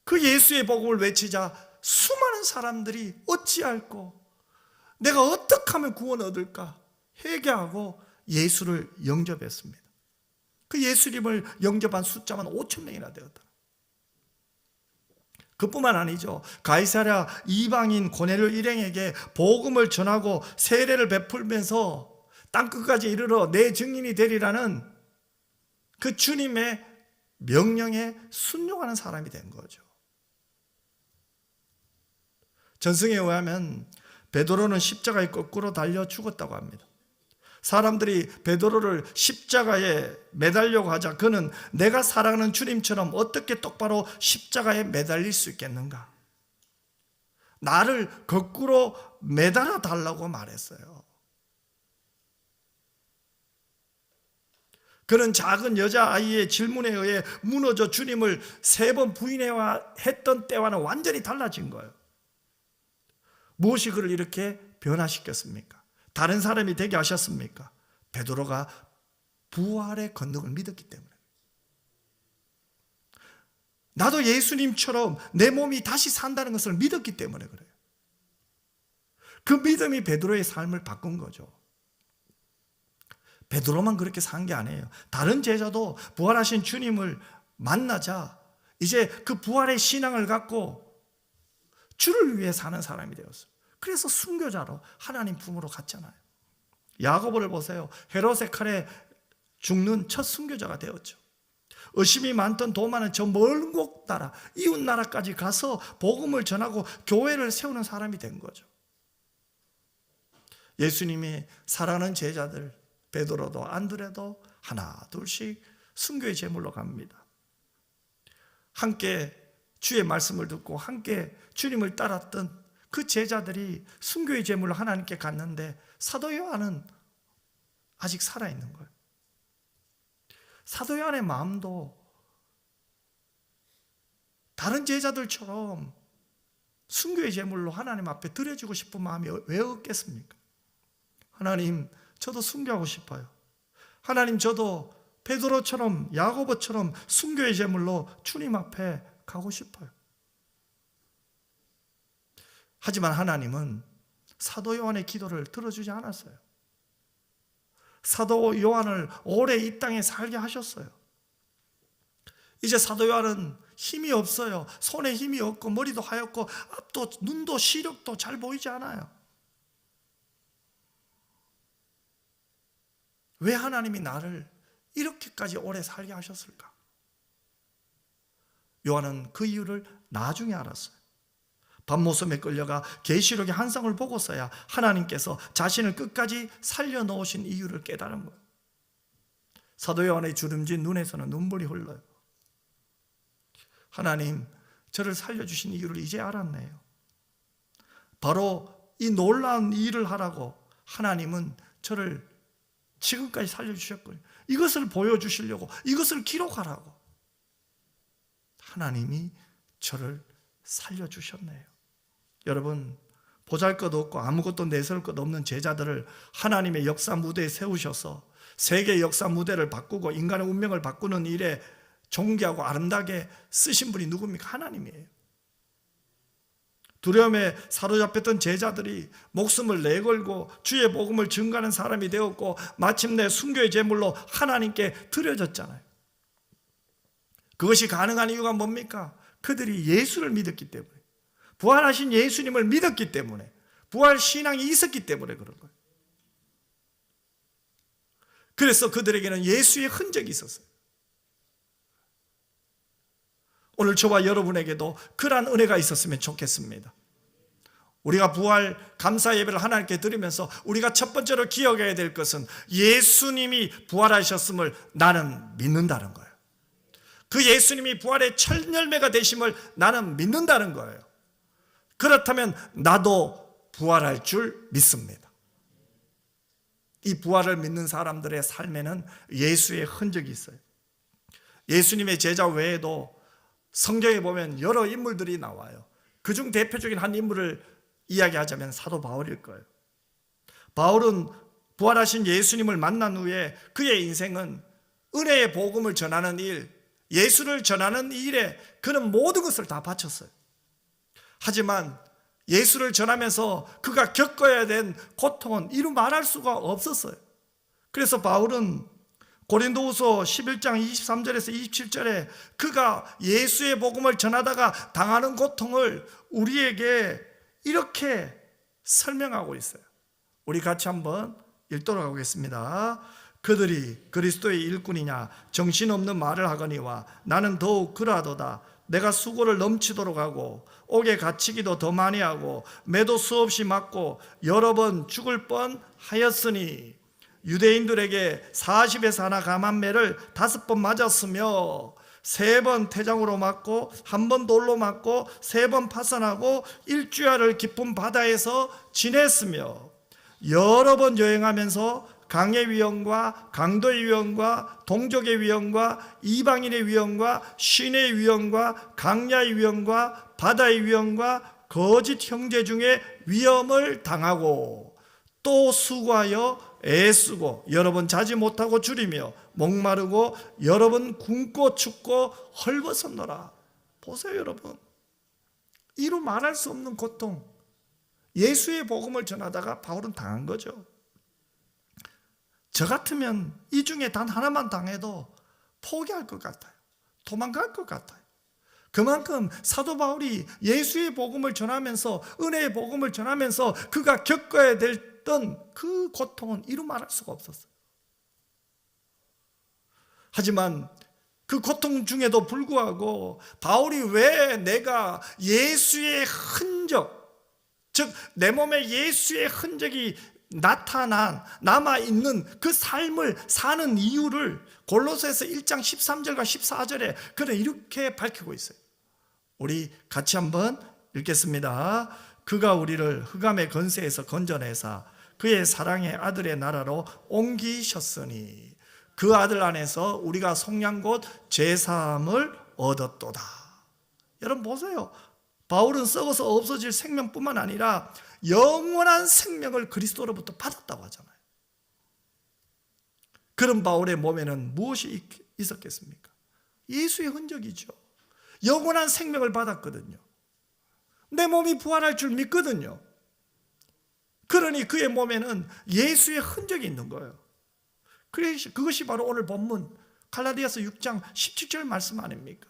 그 예수의 복음을 외치자 수많은 사람들이 어찌할꼬 내가 어떻게 하면 구원을 얻을까 회개하고 예수를 영접했습니다. 그 예수님을 영접한 숫자만 5,000명이나 되었다. 그뿐만 아니죠. 가이사랴 이방인 고넬료 일행에게 복음을 전하고 세례를 베풀면서 땅끝까지 이르러 내 증인이 되리라는 그 주님의 명령에 순종하는 사람이 된 거죠. 전승에 의하면 베드로는 십자가에 거꾸로 달려 죽었다고 합니다. 사람들이 베드로를 십자가에 매달려고 하자 그는 내가 사랑하는 주님처럼 어떻게 똑바로 십자가에 매달릴 수 있겠는가? 나를 거꾸로 매달아 달라고 말했어요. 그는 작은 여자아이의 질문에 의해 무너져 주님을 3번 부인해야 했던 때와는 완전히 달라진 거예요. 무엇이 그를 이렇게 변화시켰습니까? 다른 사람이 되게 하셨습니까? 베드로가 부활의 권능을 믿었기 때문에. 나도 예수님처럼 내 몸이 다시 산다는 것을 믿었기 때문에 그래요. 그 믿음이 베드로의 삶을 바꾼 거죠. 베드로만 그렇게 산 게 아니에요. 다른 제자도 부활하신 주님을 만나자 이제 그 부활의 신앙을 갖고 주를 위해 사는 사람이 되었어요. 그래서 순교자로 하나님 품으로 갔잖아요. 야고보를 보세요. 헤롯의 칼에 죽는 첫 순교자가 되었죠. 의심이 많던 도마는 저 먼 곳 나라, 이웃 나라까지 가서 복음을 전하고 교회를 세우는 사람이 된 거죠. 예수님이 사랑하는 제자들 베드로도 안드레도 하나 둘씩 순교의 제물로 갑니다. 함께 주의 말씀을 듣고 함께 주님을 따랐던 그 제자들이 순교의 제물로 하나님께 갔는데 사도 요한은 아직 살아있는 거예요. 사도 요한의 마음도 다른 제자들처럼 순교의 제물로 하나님 앞에 드려주고 싶은 마음이 왜 없겠습니까? 하나님, 저도 순교하고 싶어요. 하나님, 저도 베드로처럼 야고보처럼 순교의 제물로 주님 앞에 가고 싶어요. 하지만 하나님은 사도 요한의 기도를 들어주지 않았어요. 사도 요한을 오래 이 땅에 살게 하셨어요. 이제 사도 요한은 힘이 없어요. 손에 힘이 없고 머리도 하얗고 앞도 눈도 시력도 잘 보이지 않아요. 왜 하나님이 나를 이렇게까지 오래 살게 하셨을까? 요한은 그 이유를 나중에 알았어요. 밤모섬에 끌려가 계시록의 환상을 보고서야 하나님께서 자신을 끝까지 살려놓으신 이유를 깨달은 거예요. 사도 요한의 주름진 눈에서는 눈물이 흘러요. 하나님, 저를 살려주신 이유를 이제 알았네요. 바로 이 놀라운 일을 하라고 하나님은 저를 지금까지 살려주셨거든요. 이것을 보여주시려고, 이것을 기록하라고 하나님이 저를 살려주셨네요. 여러분, 보잘것없고 아무것도 내세울 것 없는 제자들을 하나님의 역사 무대에 세우셔서 세계 역사 무대를 바꾸고 인간의 운명을 바꾸는 일에 존귀하고 아름답게 쓰신 분이 누굽니까? 하나님이에요. 두려움에 사로잡혔던 제자들이 목숨을 내걸고 주의 복음을 증거하는 사람이 되었고 마침내 순교의 제물로 하나님께 드려졌잖아요. 그것이 가능한 이유가 뭡니까? 그들이 예수를 믿었기 때문에, 부활하신 예수님을 믿었기 때문에, 부활 신앙이 있었기 때문에 그런 거예요. 그래서 그들에게는 예수의 흔적이 있었어요. 오늘 저와 여러분에게도 그러한 은혜가 있었으면 좋겠습니다. 우리가 부활 감사 예배를 하나님께 드리면서 우리가 첫 번째로 기억해야 될 것은 예수님이 부활하셨음을 나는 믿는다는 거예요. 그 예수님이 부활의 첫 열매가 되심을 나는 믿는다는 거예요. 그렇다면 나도 부활할 줄 믿습니다. 이 부활을 믿는 사람들의 삶에는 예수의 흔적이 있어요. 예수님의 제자 외에도 성경에 보면 여러 인물들이 나와요. 그중 대표적인 한 인물을 이야기하자면 사도 바울일 거예요. 바울은 부활하신 예수님을 만난 후에 그의 인생은 은혜의 복음을 전하는 일, 예수를 전하는 일에 그는 모든 것을 다 바쳤어요. 하지만 예수를 전하면서 그가 겪어야 된 고통은 이루 말할 수가 없었어요. 그래서 바울은 고린도후서 11장 23절에서 27절에 그가 예수의 복음을 전하다가 당하는 고통을 우리에게 이렇게 설명하고 있어요. 우리 같이 한번 읽도록 하겠습니다. 그들이 그리스도의 일꾼이냐 정신없는 말을 하거니와 나는 더욱 그러하도다. 내가 수고를 넘치도록 하고 옥에 갇히기도 더 많이 하고 매도 수없이 맞고 여러 번 죽을 뻔하였으니 유대인들에게 40에서 하나 감한 매를 5번 맞았으며 3번 태장으로 맞고 1번 돌로 맞고 3번 파선하고 일주야를 깊은 바다에서 지냈으며 여러 번 여행하면서 강의 위험과 강도의 위험과 동족의 위험과 이방인의 위험과 신의 위험과 강야의 위험과 바다의 위험과 거짓 형제 중에 위험을 당하고 또 수고하여 애쓰고 여러 번 자지 못하고 줄이며 목마르고 여러 번 굶고 춥고 헐벗었노라. 보세요 여러분, 이루 말할 수 없는 고통, 예수의 복음을 전하다가 바울은 당한 거죠. 저 같으면 이 중에 단 하나만 당해도 포기할 것 같아요. 도망갈 것 같아요. 그만큼 사도 바울이 예수의 복음을 전하면서 은혜의 복음을 전하면서 그가 겪어야 됐던 그 고통은 이루 말할 수가 없었어요. 하지만 그 고통 중에도 불구하고 바울이 왜 내가 예수의 흔적, 즉 내 몸에 예수의 흔적이 남아있는 그 삶을 사는 이유를 골로새서 1장 13절과 14절에 그는 이렇게 밝히고 있어요. 우리 같이 한번 읽겠습니다. 그가 우리를 흑암의 건세에서 건져내사 그의 사랑의 아들의 나라로 옮기셨으니 그 아들 안에서 우리가 속량 곧 제사함을 얻었도다. 여러분 보세요. 바울은 썩어서 없어질 생명뿐만 아니라 영원한 생명을 그리스도로부터 받았다고 하잖아요. 그런 바울의 몸에는 무엇이 있었겠습니까? 예수의 흔적이죠. 영원한 생명을 받았거든요. 내 몸이 부활할 줄 믿거든요. 그러니 그의 몸에는 예수의 흔적이 있는 거예요. 그것이 바로 오늘 본문 갈라디아서 6장 17절 말씀 아닙니까?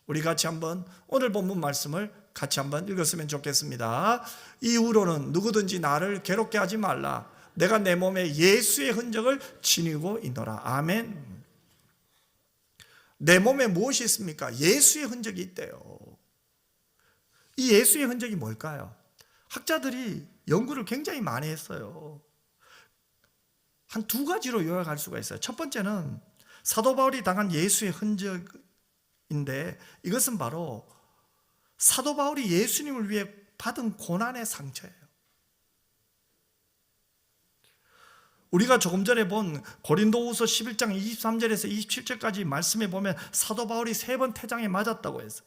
우리 같이 한번 오늘 본문 말씀을 같이 한번 읽었으면 좋겠습니다. 이후로는 누구든지 나를 괴롭게 하지 말라. 내가 내 몸에 예수의 흔적을 지니고 있노라. 아멘. 내 몸에 무엇이 있습니까? 예수의 흔적이 있대요. 이 예수의 흔적이 뭘까요? 학자들이 연구를 굉장히 많이 했어요. 한 2가지로 요약할 수가 있어요. 첫 번째는 사도 바울이 당한 예수의 흔적인데 이것은 바로 사도 바울이 예수님을 위해 받은 고난의 상처예요. 우리가 조금 전에 본 고린도후서 11장 23절에서 27절까지 말씀에 보면 사도 바울이 3번 태장에 맞았다고 했어요.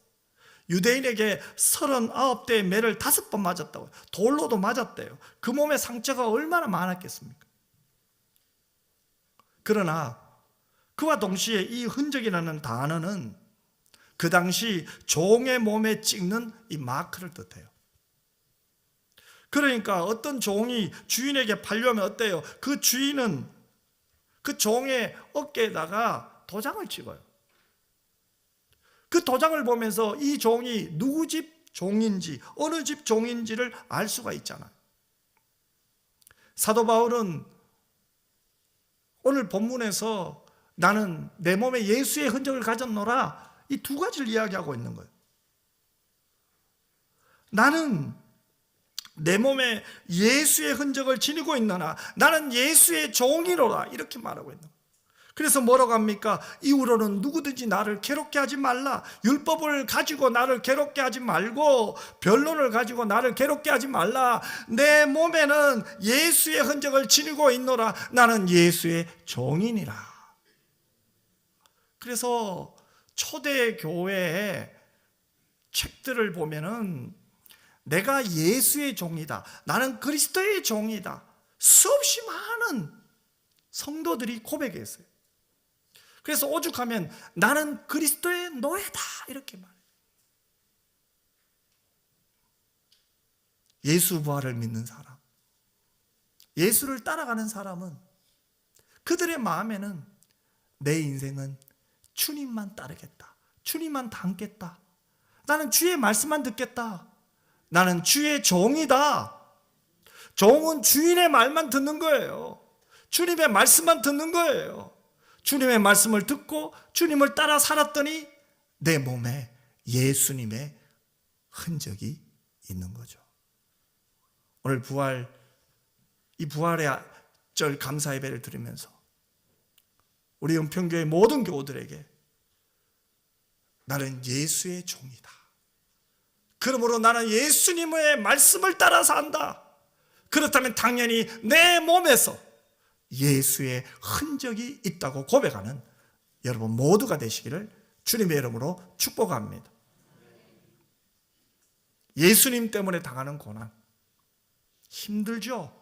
유대인에게 39대의 매를 5번 맞았다고, 돌로도 맞았대요. 그 몸에 상처가 얼마나 많았겠습니까? 그러나 그와 동시에 이 흔적이라는 단어는 그 당시 종의 몸에 찍는 이 마크를 뜻해요. 그러니까 어떤 종이 주인에게 팔려면 어때요? 그 주인은 그 종의 어깨에다가 도장을 찍어요. 그 도장을 보면서 이 종이 누구 집 종인지 어느 집 종인지를 알 수가 있잖아요. 사도 바울은 오늘 본문에서 나는 내 몸에 예수의 흔적을 가졌노라, 이 2가지를 이야기하고 있는 거예요. 나는 내 몸에 예수의 흔적을 지니고 있느나 나는 예수의 종이로라, 이렇게 말하고 있는 거예요. 그래서 뭐라고 합니까? 이후로는 누구든지 나를 괴롭게 하지 말라. 율법을 가지고 나를 괴롭게 하지 말고, 변론을 가지고 나를 괴롭게 하지 말라. 내 몸에는 예수의 흔적을 지니고 있노라. 나는 예수의 종이니라. 그래서 초대 교회의 책들을 보면은 내가 예수의 종이다, 나는 그리스도의 종이다, 수없이 많은 성도들이 고백했어요. 그래서 오죽하면 나는 그리스도의 노예다, 이렇게 말해요. 예수 부활을 믿는 사람, 예수를 따라가는 사람은 그들의 마음에는 내 인생은 주님만 따르겠다, 주님만 닮겠다, 나는 주의 말씀만 듣겠다, 나는 주의 종이다. 종은 주인의 말만 듣는 거예요. 주님의 말씀만 듣는 거예요. 주님의 말씀을 듣고 주님을 따라 살았더니 내 몸에 예수님의 흔적이 있는 거죠. 오늘 이 부활의 절 감사 예배를 드리면서 우리 은평교회 모든 교우들에게 나는 예수의 종이다, 그러므로 나는 예수님의 말씀을 따라 산다, 그렇다면 당연히 내 몸에서 예수의 흔적이 있다고 고백하는 여러분 모두가 되시기를 주님의 이름으로 축복합니다. 예수님 때문에 당하는 고난 힘들죠.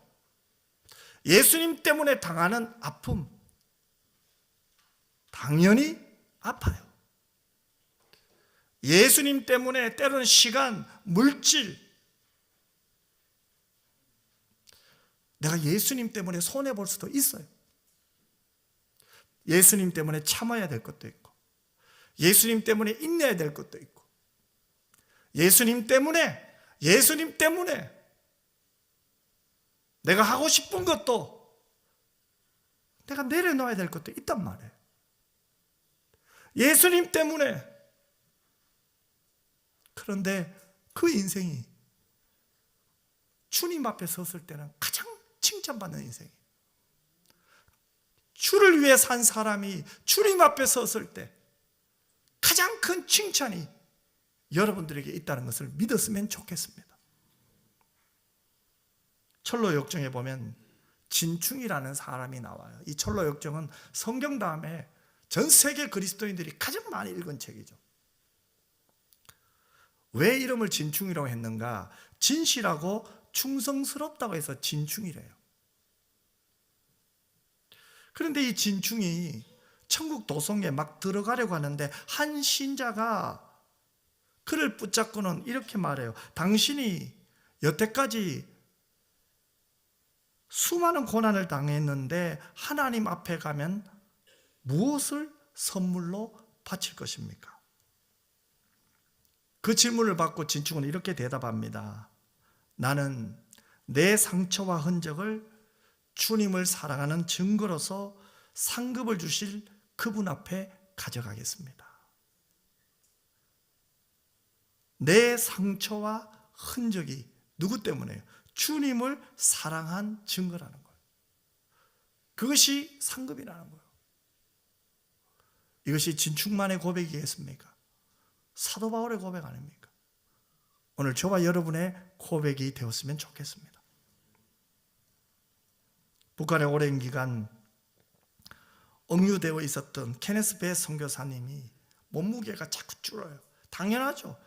예수님 때문에 당하는 아픔 당연히 아파요. 예수님 때문에 때로는 시간, 물질, 내가 예수님 때문에 손해볼 수도 있어요. 예수님 때문에 참아야 될 것도 있고, 예수님 때문에 인내해야 될 것도 있고, 예수님 때문에 내가 하고 싶은 것도 내가 내려놓아야 될 것도 있단 말이에요. 예수님 때문에. 그런데 그 인생이 주님 앞에 섰을 때는 가장 칭찬받는 인생이에요. 주를 위해 산 사람이 주님 앞에 섰을 때 가장 큰 칭찬이 여러분들에게 있다는 것을 믿었으면 좋겠습니다. 철로역정에 보면 진충이라는 사람이 나와요. 이 철로역정은 성경 다음에 전 세계 그리스도인들이 가장 많이 읽은 책이죠. 왜 이름을 진충이라고 했는가? 진실하고 충성스럽다고 해서 진충이래요. 그런데 이 진충이 천국 도성에 막 들어가려고 하는데 한 신자가 그를 붙잡고는 이렇게 말해요. 당신이 여태까지 수많은 고난을 당했는데 하나님 앞에 가면 무엇을 선물로 바칠 것입니까? 그 질문을 받고 진충은 이렇게 대답합니다. 나는 내 상처와 흔적을 주님을 사랑하는 증거로서 상급을 주실 그분 앞에 가져가겠습니다. 내 상처와 흔적이 누구 때문에요? 주님을 사랑한 증거라는 거예요. 그것이 상급이라는 거예요. 이것이 진충만의 고백이겠습니까? 사도 바울의 고백 아닙니까? 오늘 저와 여러분의 고백이 되었으면 좋겠습니다. 북한에 오랜 기간 억류되어 있었던 케네스 배 선교사님이 몸무게가 자꾸 줄어요. 당연하죠.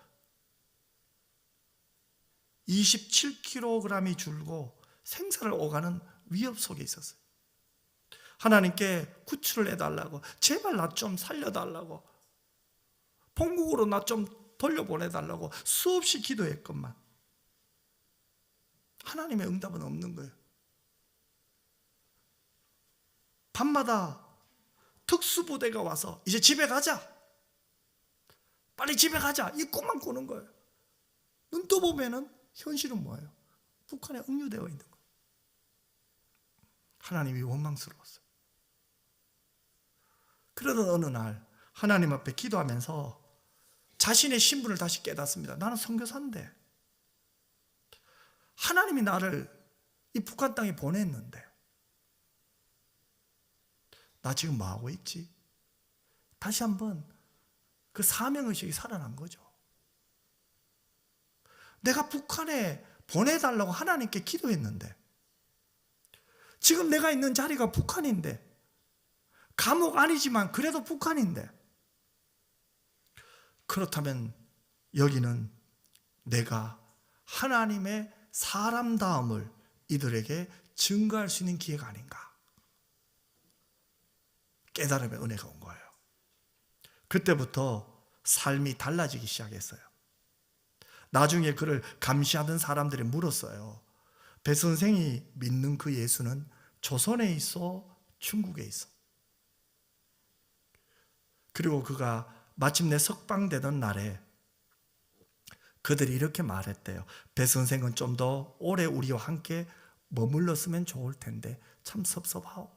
27kg이 줄고 생사를 오가는 위협 속에 있었어요. 하나님께 구출을 해달라고, 제발 나 좀 살려달라고, 본국으로 나 좀 돌려보내달라고 수없이 기도했건만 하나님의 응답은 없는 거예요. 밤마다 특수부대가 와서 이제 집에 가자, 빨리 집에 가자, 이 꿈만 꾸는 거예요. 눈 떠보면은 현실은 뭐예요? 북한에 억류되어 있는 거예요. 하나님이 원망스러웠어요. 그러던 어느 날 하나님 앞에 기도하면서 자신의 신분을 다시 깨닫습니다. 나는 선교사인데 하나님이 나를 이 북한 땅에 보냈는데 나 지금 뭐하고 있지? 다시 한번 그 사명의식이 살아난 거죠. 내가 북한에 보내달라고 하나님께 기도했는데 지금 내가 있는 자리가 북한인데, 감옥 아니지만 그래도 북한인데, 그렇다면 여기는 내가 하나님의 사람다움을 이들에게 증거할 수 있는 기회가 아닌가. 깨달음의 은혜가 온 거예요. 그때부터 삶이 달라지기 시작했어요. 나중에 그를 감시하던 사람들이 물었어요. 배 선생이 믿는 그 예수는 조선에 있어, 중국에 있어? 그리고 그가 마침내 석방되던 날에 그들이 이렇게 말했대요. 배 선생은 좀 더 오래 우리와 함께 머물렀으면 좋을 텐데 참 섭섭하오.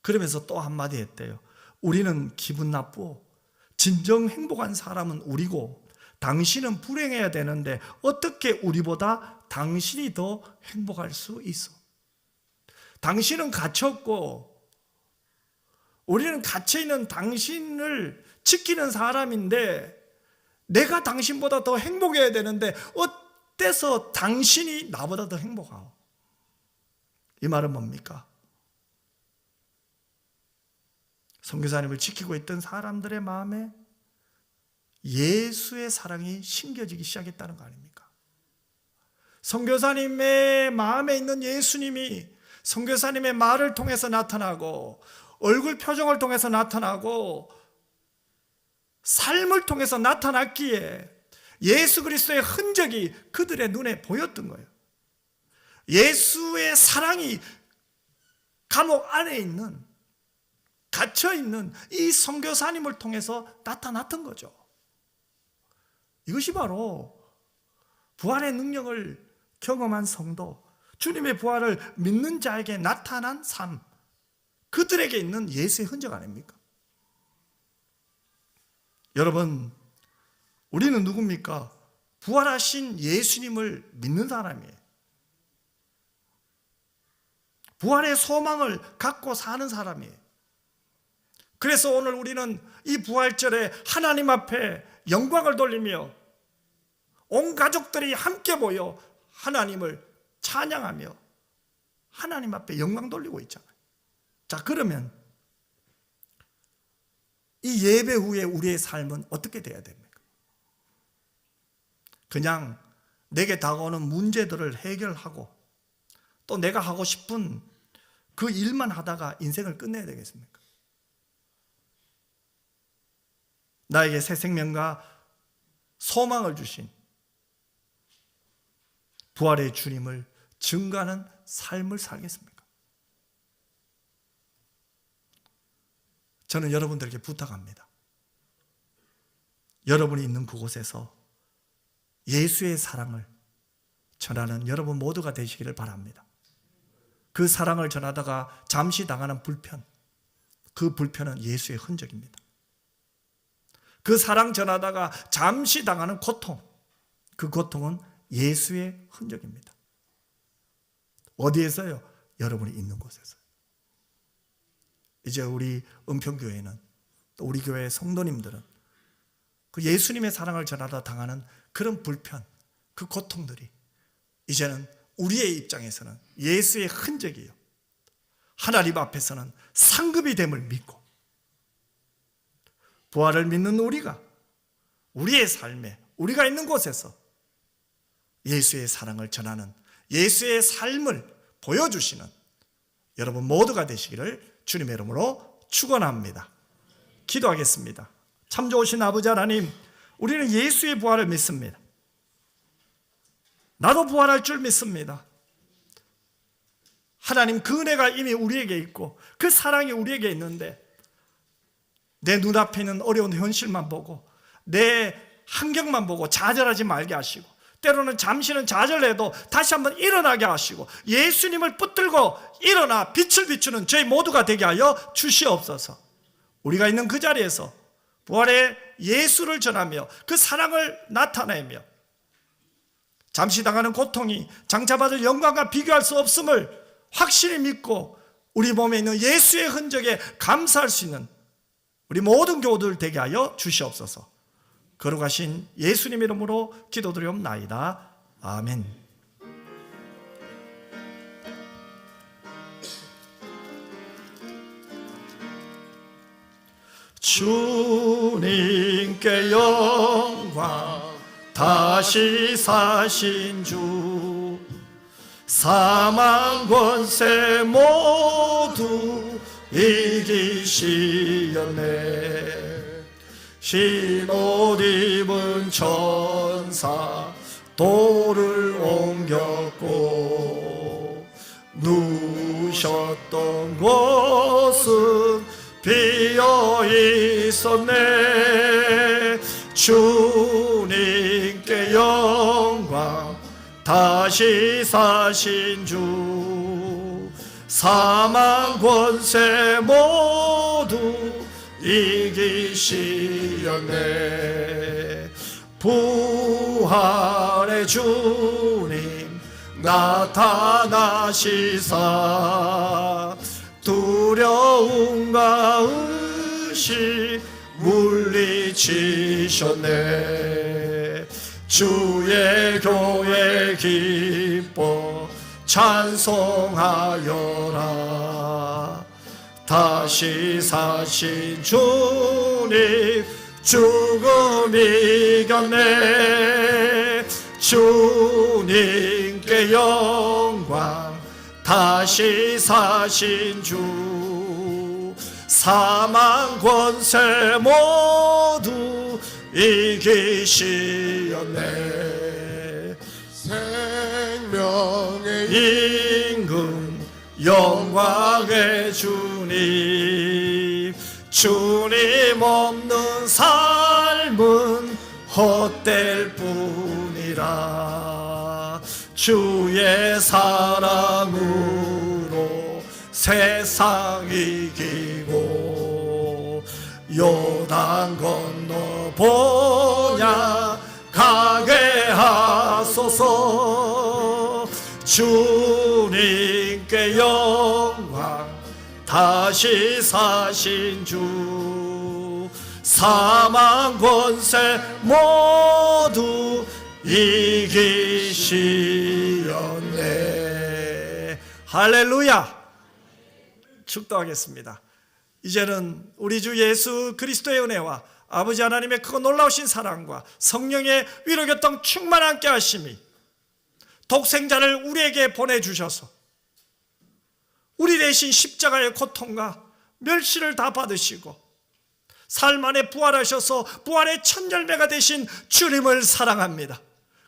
그러면서 또 한마디 했대요. 우리는 기분 나쁘오. 진정 행복한 사람은 우리고 당신은 불행해야 되는데 어떻게 우리보다 당신이 더 행복할 수 있어? 당신은 갇혔고 우리는 갇혀있는 당신을 지키는 사람인데 내가 당신보다 더 행복해야 되는데 어때서 당신이 나보다 더 행복하오? 이 말은 뭡니까? 선교사님을 지키고 있던 사람들의 마음에 예수의 사랑이 심겨지기 시작했다는 거 아닙니까? 선교사님의 마음에 있는 예수님이 선교사님의 말을 통해서 나타나고 얼굴 표정을 통해서 나타나고 삶을 통해서 나타났기에 예수 그리스도의 흔적이 그들의 눈에 보였던 거예요. 예수의 사랑이 감옥 안에 있는, 갇혀있는 이 선교사님을 통해서 나타났던 거죠. 이것이 바로 부활의 능력을 경험한 성도, 주님의 부활을 믿는 자에게 나타난 삶, 그들에게 있는 예수의 흔적 아닙니까? 여러분, 우리는 누굽니까? 부활하신 예수님을 믿는 사람이에요. 부활의 소망을 갖고 사는 사람이에요. 그래서 오늘 우리는 이 부활절에 하나님 앞에 영광을 돌리며 온 가족들이 함께 모여 하나님을 찬양하며 하나님 앞에 영광 돌리고 있잖아요. 자, 그러면 이 예배 후에 우리의 삶은 어떻게 돼야 됩니까? 그냥 내게 다가오는 문제들을 해결하고 또 내가 하고 싶은 그 일만 하다가 인생을 끝내야 되겠습니까? 나에게 새 생명과 소망을 주신 부활의 주님을 증거하는 삶을 살겠습니까? 저는 여러분들에게 부탁합니다. 여러분이 있는 그곳에서 예수의 사랑을 전하는 여러분 모두가 되시기를 바랍니다. 그 사랑을 전하다가 잠시 당하는 불편, 그 불편은 예수의 흔적입니다. 그 사랑 전하다가 잠시 당하는 고통, 그 고통은 예수의 흔적입니다. 어디에서요? 여러분이 있는 곳에서요. 이제 우리 은평교회는 또 우리 교회 성도님들은 그 예수님의 사랑을 전하다 당하는 그런 불편, 그 고통들이 이제는 우리의 입장에서는 예수의 흔적이에요. 하나님 앞에서는 상급이 됨을 믿고 부활을 믿는 우리가 우리의 삶에 우리가 있는 곳에서 예수의 사랑을 전하는 예수의 삶을 보여주시는 여러분 모두가 되시기를 주님의 이름으로 축원합니다. 기도하겠습니다. 참 좋으신 아버지 하나님, 우리는 예수의 부활을 믿습니다. 나도 부활할 줄 믿습니다. 하나님, 그 은혜가 이미 우리에게 있고 그 사랑이 우리에게 있는데 내 눈앞에 있는 어려운 현실만 보고 내 환경만 보고 좌절하지 말게 하시고 때로는 잠시는 좌절해도 다시 한번 일어나게 하시고 예수님을 붙들고 일어나 빛을 비추는 저희 모두가 되게 하여 주시옵소서. 우리가 있는 그 자리에서 부활의 예수를 전하며 그 사랑을 나타내며 잠시 당하는 고통이 장차받을 영광과 비교할 수 없음을 확실히 믿고 우리 몸에 있는 예수의 흔적에 감사할 수 있는 우리 모든 교우들 되게 하여 주시옵소서. 거룩하신 예수님 이름으로 기도드리옵나이다. 아멘. 주님께 영광, 다시 사신 주, 사망 권세 모두 이기시었네. 흰 옷 입은 천사 돌을 옮겼고, 누우셨던 곳은 비어 있었네. 주님께 영광, 다시 사신 주, 사망 권세 모두 이기시었네. 부활의 주님 나타나시사 두려움과 의심 물리치셨네. 주의 교회 기뻐 찬송하여라. 다시 사신 주님 죽음 이겼네. 주님께 영광, 다시 사신 주, 사망 권세 모두 이기시었네. 생명의 임금 영광의 주님, 주님 없는 삶은 헛될 뿐이라. 주의 사랑으로 세상 이기고 요단 건너 보냐 가게 하소서. 주님께 영광, 다시 사신 주, 사망 권세 모두 이기시었네. 할렐루야. 축도하겠습니다. 이제는 우리 주 예수 그리스도의 은혜와 아버지 하나님의 크고 놀라우신 사랑과 성령의 위로교통 충만 함께 하심이 독생자를 우리에게 보내주셔서 우리 대신 십자가의 고통과 멸시를 다 받으시고 삶 안에 부활하셔서 부활의 첫 열매가 되신 주님을 사랑합니다.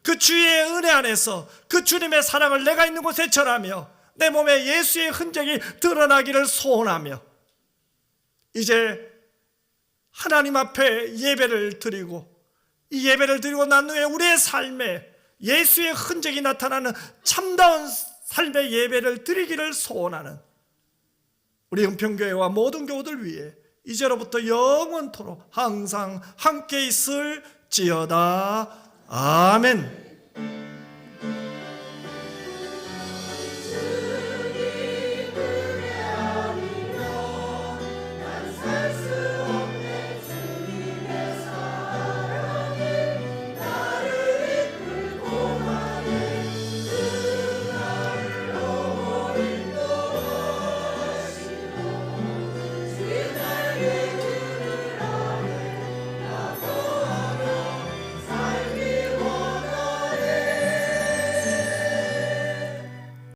그 주의 은혜 안에서 그 주님의 사랑을 내가 있는 곳에 전하며 내 몸에 예수의 흔적이 드러나기를 소원하며 이제 하나님 앞에 예배를 드리고 이 예배를 드리고 난 후에 우리의 삶에 예수의 흔적이 나타나는 참다운 삶의 예배를 드리기를 소원하는 우리 은평교회와 모든 교우들 위해 이제로부터 영원토록 항상 함께 있을지어다. 아멘.